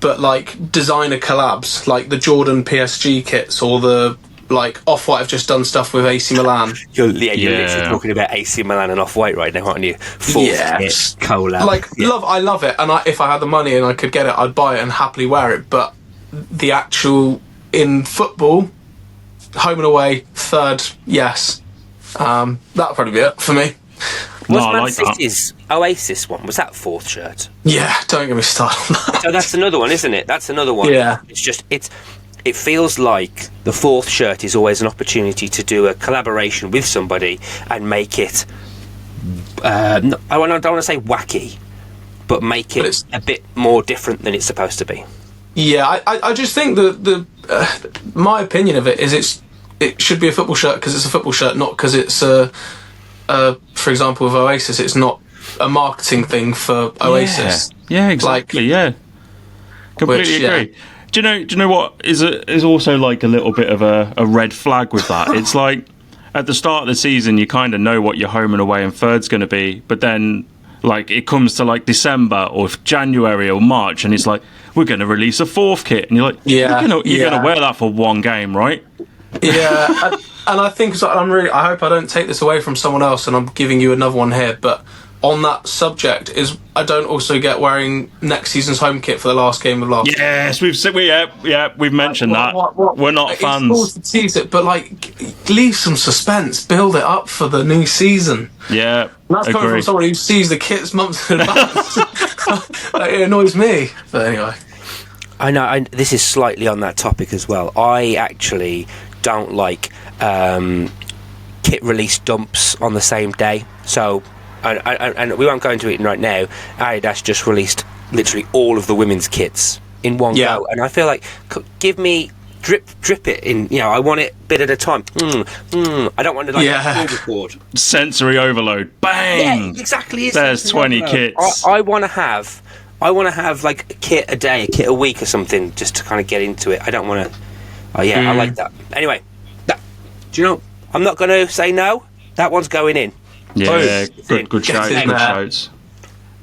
but like designer collabs, like the Jordan PSG kits or the like Off-White have just done stuff with AC Milan. You're literally talking about AC Milan and Off-White right now, aren't you? Kit collab. Like, I love it, and if I had the money and I could get it, I'd buy it and happily wear it. But the actual in football, home and away, third, yes. That'll probably be it for me. Was Man City's Oasis one, was that fourth shirt? Yeah, don't get me started on that. So that's another one, isn't it? That's another one. Yeah. It feels like the fourth shirt is always an opportunity to do a collaboration with somebody and make it, I don't want to say wacky, but make it a bit more different than it's supposed to be. Yeah, I just think that my opinion of it is it should be a football shirt because it's a football shirt, not because it's for example, with Oasis, it's not a marketing thing for Oasis. Yeah, exactly. Completely agree. Do you know what is also like a little bit of a red flag with that? It's like at the start of the season, you kind of know what your home and away and third's going to be, but then like it comes to like December or January or March, and it's like we're going to release a fourth kit, and you're like, you're going to wear that for one game, right? Yeah, and I think I hope I don't take this away from someone else, and I'm giving you another one here, but on that subject is I don't also get wearing next season's home kit for the last game of last. Yes, we've mentioned that. We're not fans. It's cool to tease it, but like leave some suspense, build it up for the new season. Yeah, and that's coming from someone who sees the kits months in advance. It annoys me, but anyway. I know this is slightly on that topic as well. I actually don't like kit release dumps on the same day. So, and we won't go into it right now. Adidas just released literally all of the women's kits in one go, and I feel like give me drip it in. You know, I want it bit at a time. I don't want to like record. Sensory overload. Bang. Yeah, exactly. There's 20 kits. I want to have like a kit a day, a kit a week or something, just to kind of get into it. I don't want to. Oh yeah, I like that. Anyway, do you know? I'm not going to say no. That one's going in. Yeah, good shout. Good shouts.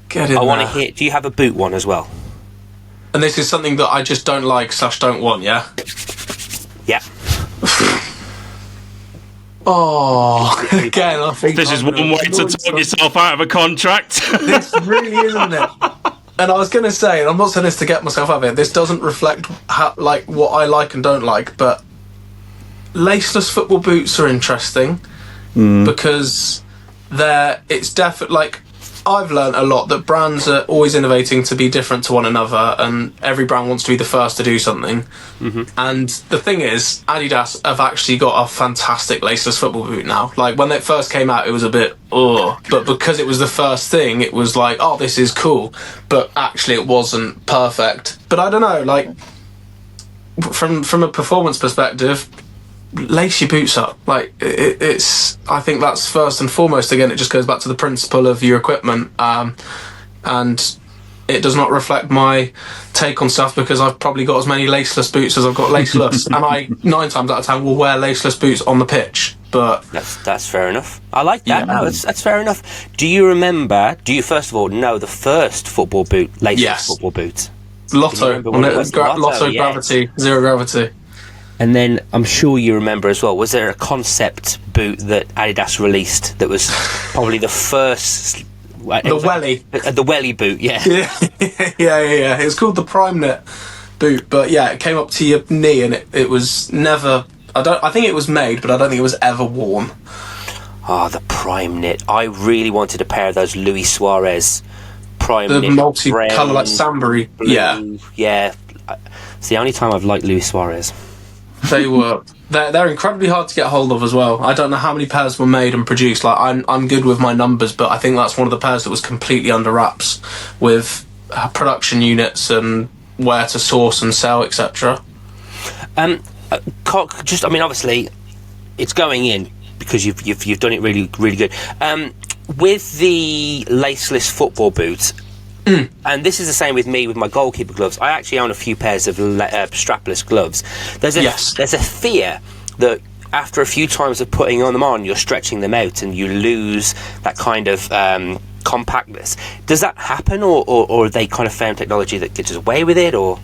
Get in I want to hear. Do you have a boot one as well? And this is something that I just don't like / don't want. Yeah. Yeah. Oh, again, I think this is one way to talk yourself out of a contract. This really isn't it. And I was going to say, and I'm not saying this to get myself out of it, this doesn't reflect what I like and don't like, but laceless football boots are interesting because it's definitely like I've learned a lot that brands are always innovating to be different to one another, and every brand wants to be the first to do something. And the thing is, Adidas have actually got a fantastic laceless football boot now. Like when it first came out, it was a bit but because it was the first thing, it was like, oh, this is cool. But actually, it wasn't perfect. But I don't know, like from a performance perspective, lace your boots up. Like it's. I think that's first and foremost. Again, it just goes back to the principle of your equipment, and it does not reflect my take on stuff because I've probably got as many laceless boots as I've got laceless, and I 9 times out of 10 will wear laceless boots on the pitch. But that's fair enough. I like that. Yeah. No, that's fair enough. Do you first of all know the first football boot, laceless football boot? Lotto, Lotto yes. Gravity, Zero Gravity. And then I'm sure you remember as well, was there a concept boot that Adidas released that was probably the first... The Welly. The Welly boot, yeah. Yeah. It was called the Prime Knit boot, but yeah, it came up to your knee, and it was never. I think it was made, but I don't think it was ever worn. Oh, the Prime Knit. I really wanted a pair of those Luis Suarez Prime The Knit. multi-colour, like Sambury. Blue, yeah. It's the only time I've liked Luis Suarez. They were. They're incredibly hard to get hold of as well. I don't know how many pairs were made and produced. Like I'm good with my numbers, but I think that's one of the pairs that was completely under wraps with production units and where to source and sell, etc. Just, I mean, obviously, it's going in because you've done it really really good. With the laceless football boots. And this is the same with me with my goalkeeper gloves. I actually own a few pairs of strapless gloves. There's a fear that after a few times of putting them on, you're stretching them out and you lose that kind of compactness. Does that happen, or have they kind of found technology that gets away with it? Or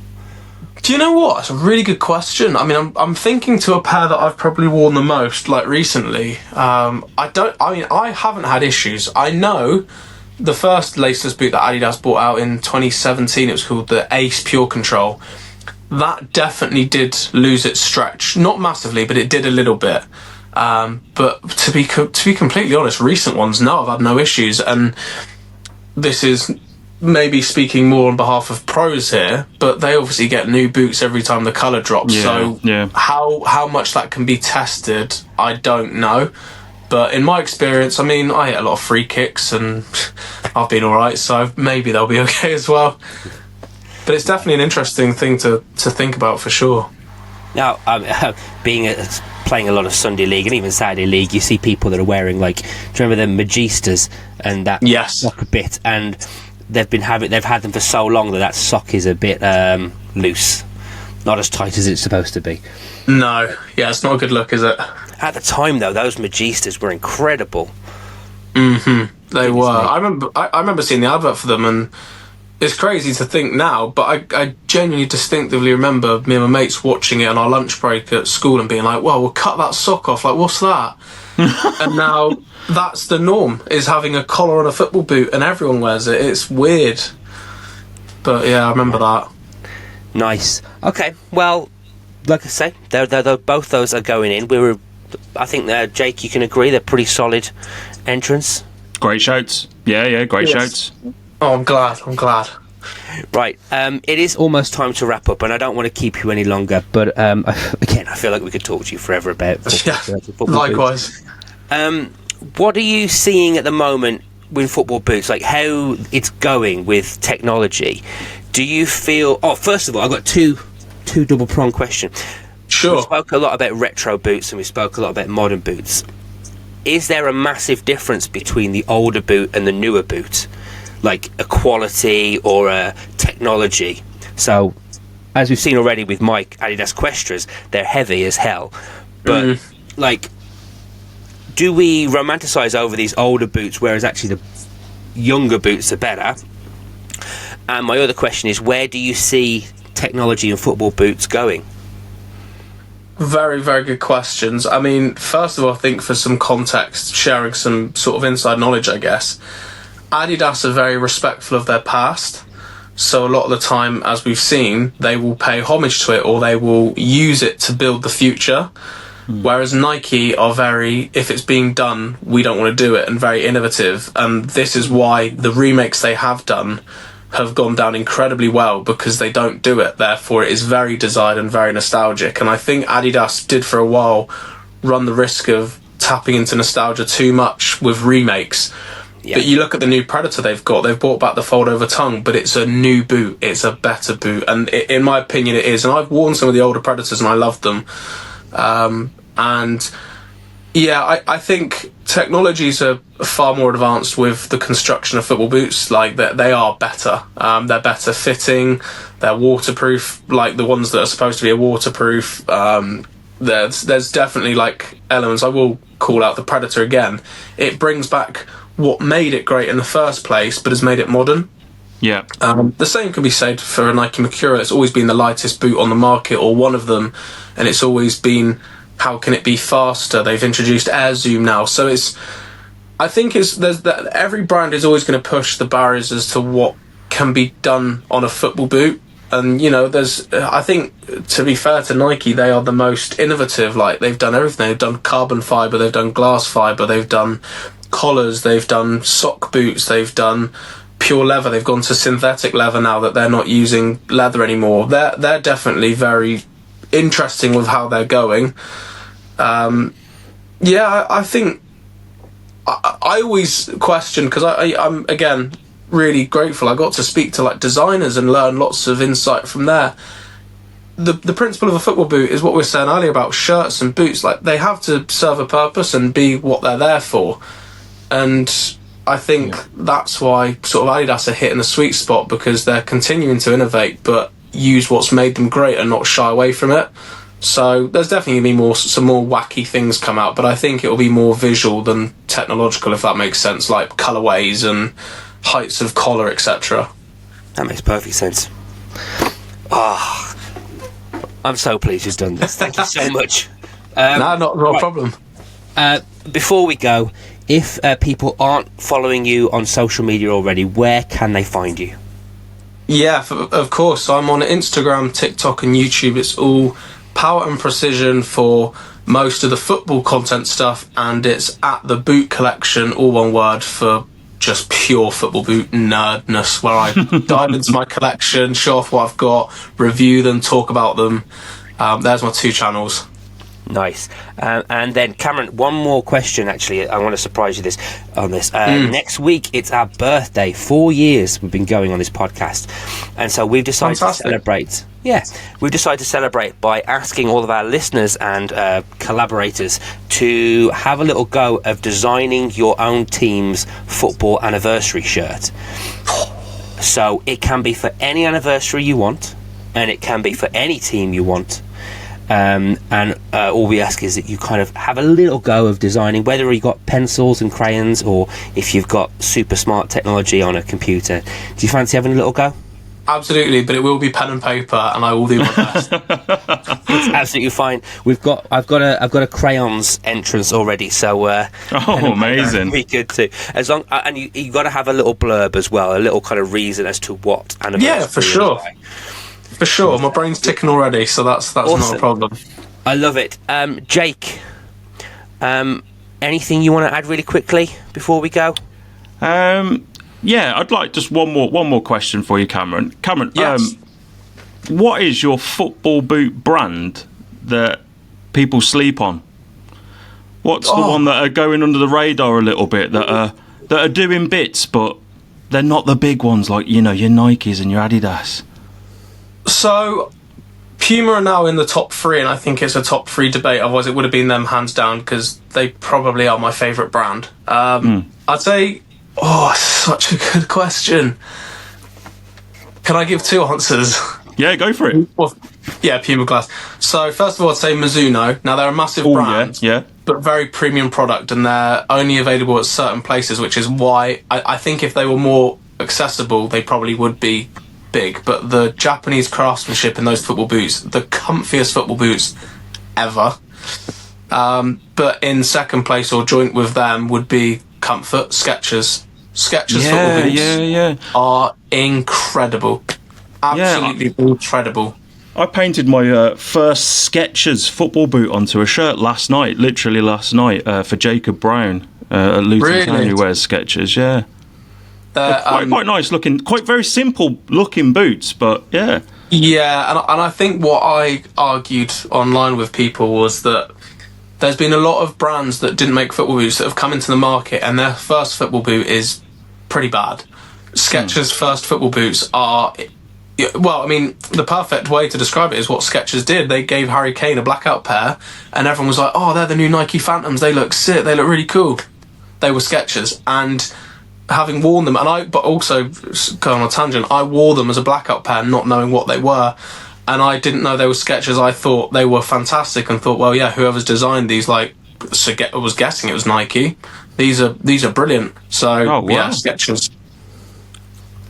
do you know what? It's a really good question. I mean, I'm thinking to a pair that I've probably worn the most, like recently. I haven't had issues. I know. The first laceless boot that Adidas brought out in 2017, it was called the Ace Pure Control. That definitely did lose its stretch. Not massively, but it did a little bit. But to be completely honest, recent ones, no, I've had no issues. And this is maybe speaking more on behalf of pros here, but they obviously get new boots every time the colour drops. How much that can be tested, I don't know. But in my experience, I mean, I hit a lot of free kicks and I've been alright, so maybe they'll be okay as well. But it's definitely an interesting thing to think about for sure. now, playing a lot of Sunday League and even Saturday League, you see people that are wearing, like, do you remember the Magistas and that sock bit? And they've had them for so long that sock is a bit loose, not as tight as it's supposed to be. No, yeah, it's not a good look, is it? At the time, though, those Magistas were incredible. They were. I remember seeing the advert for them, and it's crazy to think now, but I genuinely distinctively remember me and my mates watching it on our lunch break at school and being like, well, we'll cut that sock off, like, what's that? And now that's the norm, is having a collar on a football boot and everyone wears it. It's weird. But yeah, I remember that. Nice. Okay, well, like I say, they're both those are going in. I think Jake, you can agree they're pretty solid entrants. Great shouts. Yeah, great shouts. Oh, I'm glad. Right, it is almost time to wrap up, and I don't want to keep you any longer, but again, I feel like we could talk to you forever about football likewise. boots. What are you seeing at the moment with football boots, like how it's going with technology? Do you feel... Oh, first of all, I've got two double-pronged questions. Sure. We spoke a lot about retro boots and we spoke a lot about modern boots. Is there a massive difference between the older boot and the newer boot? Like a quality or a technology? So, as we've seen already with my Adidas Questras, they're heavy as hell. But, like, do we romanticise over these older boots, whereas actually the younger boots are better? And my other question is, where do you see technology in football boots going? Very, very good questions. I mean, first of all, I think for some context, sharing some sort of inside knowledge, I guess, Adidas are very respectful of their past. So a lot of the time, as we've seen, they will pay homage to it or they will use it to build the future. Whereas Nike are very, if it's being done, we don't want to do it, and very innovative. And this is why the remakes they have done have gone down incredibly well, because they don't do it. Therefore, it is very desired and very nostalgic. And I think Adidas did for a while run the risk of tapping into nostalgia too much with remakes. But you look at the new Predator they've got. They've brought back the fold-over tongue, but it's a new boot. It's a better boot, and in my opinion, it is. And I've worn some of the older Predators, and I love them. And yeah, I think technologies are far more advanced with the construction of football boots. Like they are better. They're better fitting. They're waterproof, like the ones that are supposed to be waterproof. There's definitely like elements. I will call out the Predator again. It brings back what made it great in the first place, but has made it modern. Yeah. The same can be said for a Nike Mercurial. It's always been the lightest boot on the market, or one of them, and it's always been, how can it be faster? They've introduced Air Zoom now, so every brand is always going to push the barriers as to what can be done on a football boot. And I think, to be fair to Nike, they are the most innovative. Like, they've done everything. They've done carbon fiber, they've done glass fiber, they've done collars, they've done sock boots, they've done pure leather. They've gone to synthetic leather now that they're not using leather anymore. They're definitely very interesting with how they're going. I think I always question, because I'm again really grateful I got to speak to like designers and learn lots of insight from there. The principle of a football boot is what we were saying earlier about shirts and boots. Like, they have to serve a purpose and be what they're there for. And I think that's why sort of Adidas are hitting the sweet spot, because they're continuing to innovate but use what's made them great and not shy away from it. So there's definitely going to be some more wacky things come out, but I think it will be more visual than technological, if that makes sense, like colourways and heights of collar, etc. That makes perfect sense. I'm so pleased you've done this. Thank you so much. Not a problem. Before we go, if people aren't following you on social media already, where can they find you? Yeah, of course. I'm on Instagram, TikTok and YouTube. It's all Power and Precision for most of the football content stuff, and it's at the Boot Collection, all one word, for just pure football boot nerdness, where I dive into my collection, show off what I've got, review them, talk about them. There's my 2 channels. Nice. And then, Cameron, one more question, actually. I want to surprise you on this. Next week, it's our birthday. 4 years we've been going on this podcast. And so we've decided to celebrate. Yeah, we've decided to celebrate by asking all of our listeners and collaborators to have a little go of designing your own team's football anniversary shirt. So it can be for any anniversary you want, and it can be for any team you want. And all we ask is that you kind of have a little go of designing, whether you've got pencils and crayons or if you've got super smart technology on a computer. Do you fancy having a little go? Absolutely, but it will be pen and paper, and I will do my best. It's absolutely fine. I've got a crayons entrance already, so amazing. We good too. As long and you got to have a little blurb as well, a little kind of reason as to what anniversary. Yeah, for sure. For sure, my brain's ticking already, so that's awesome. Not a problem. I love it. Jake, anything you want to add really quickly before we go? Yeah, I'd like just one more question for you, Cameron. Cameron, yes. What is your football boot brand that people sleep on? What's the one that are going under the radar a little bit, that are doing bits, but they're not the big ones like, your Nikes and your Adidas? So, Puma are now in the top 3, and I think it's a top 3 debate. Otherwise, it would have been them hands down, because they probably are my favourite brand. I'd say, such a good question. Can I give 2 answers? Yeah, go for it. Well, yeah, Puma Glass. So, first of all, I'd say Mizuno. Now, they're a massive brand, but very premium product, and they're only available at certain places, which is why I think if they were more accessible, they probably would be big. But the Japanese craftsmanship in those football boots, the comfiest football boots ever. But in second place, or joint with them, would be Comfort, Skechers. Skechers football boots are incredible. Absolutely incredible. I painted my first Skechers football boot onto a shirt literally last night, for Jacob Brown at Luton Town, who wears Skechers, quite nice looking, quite very simple looking boots, but yeah. Yeah, and I think what I argued online with people was that there's been a lot of brands that didn't make football boots that have come into the market, and their first football boot is pretty bad. Skechers' first football boots are... Well, I mean, the perfect way to describe it is what Skechers did. They gave Harry Kane a blackout pair, and everyone was like, oh, they're the new Nike Phantoms. They look sick. They look really cool. They were Skechers. And having worn them, but also, going on a tangent, I wore them as a blackout pair, not knowing what they were. And I didn't know they were Skechers. I thought they were fantastic and thought, well, yeah, whoever's designed these, was guessing it was Nike. These are brilliant. So, yeah, Skechers.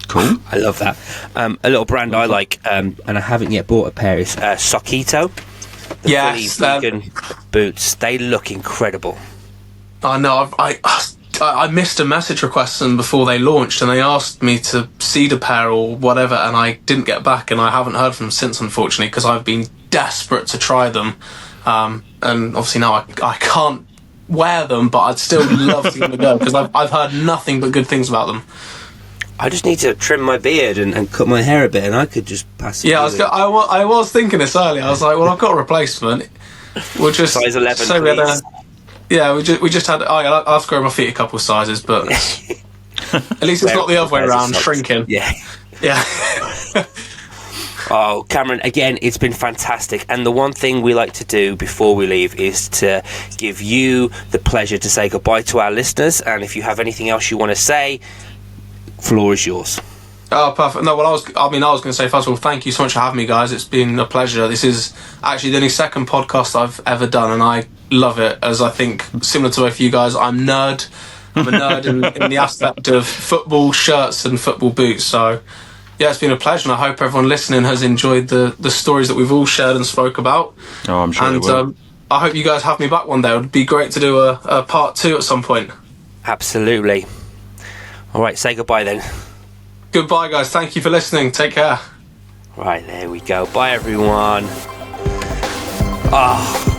Cool. I love that. A little brand I like, and I haven't yet bought a pair, is Soquito. The fully vegan boots. They look incredible. I know. I missed a message request them before they launched, and they asked me to seed a pair or whatever, and I didn't get back, and I haven't heard from them since, unfortunately, because I've been desperate to try them. And obviously now I can't wear them, but I'd still love to give them a go, because I've heard nothing but good things about them. I just need to trim my beard and cut my hair a bit, and I could just pass it. Yeah, I was thinking this earlier. I was like, well, I've got a replacement. We'll just size 11, say please. We just had. Oh, yeah, I'll have to grow my feet a couple sizes, but at least it's not the other way around, shrinking. Yeah. Oh, Cameron, again, it's been fantastic. And the one thing we like to do before we leave is to give you the pleasure to say goodbye to our listeners. And if you have anything else you want to say, floor is yours. Oh, perfect. No, well, I was going to say, first of all, thank you so much for having me, guys. It's been a pleasure. This is actually the only second podcast I've ever done, and I love it, as I think, similar to both of you guys, I'm a nerd in the aspect of football shirts and football boots. So, yeah, it's been a pleasure, and I hope everyone listening has enjoyed the stories that we've all shared and spoke about. Oh, I'm sure they will. I hope you guys have me back one day. It would be great to do a part 2 at some point. Absolutely. All right, say goodbye then. Goodbye, guys. Thank you for listening. Take care. Right, there we go. Bye, everyone. Ah.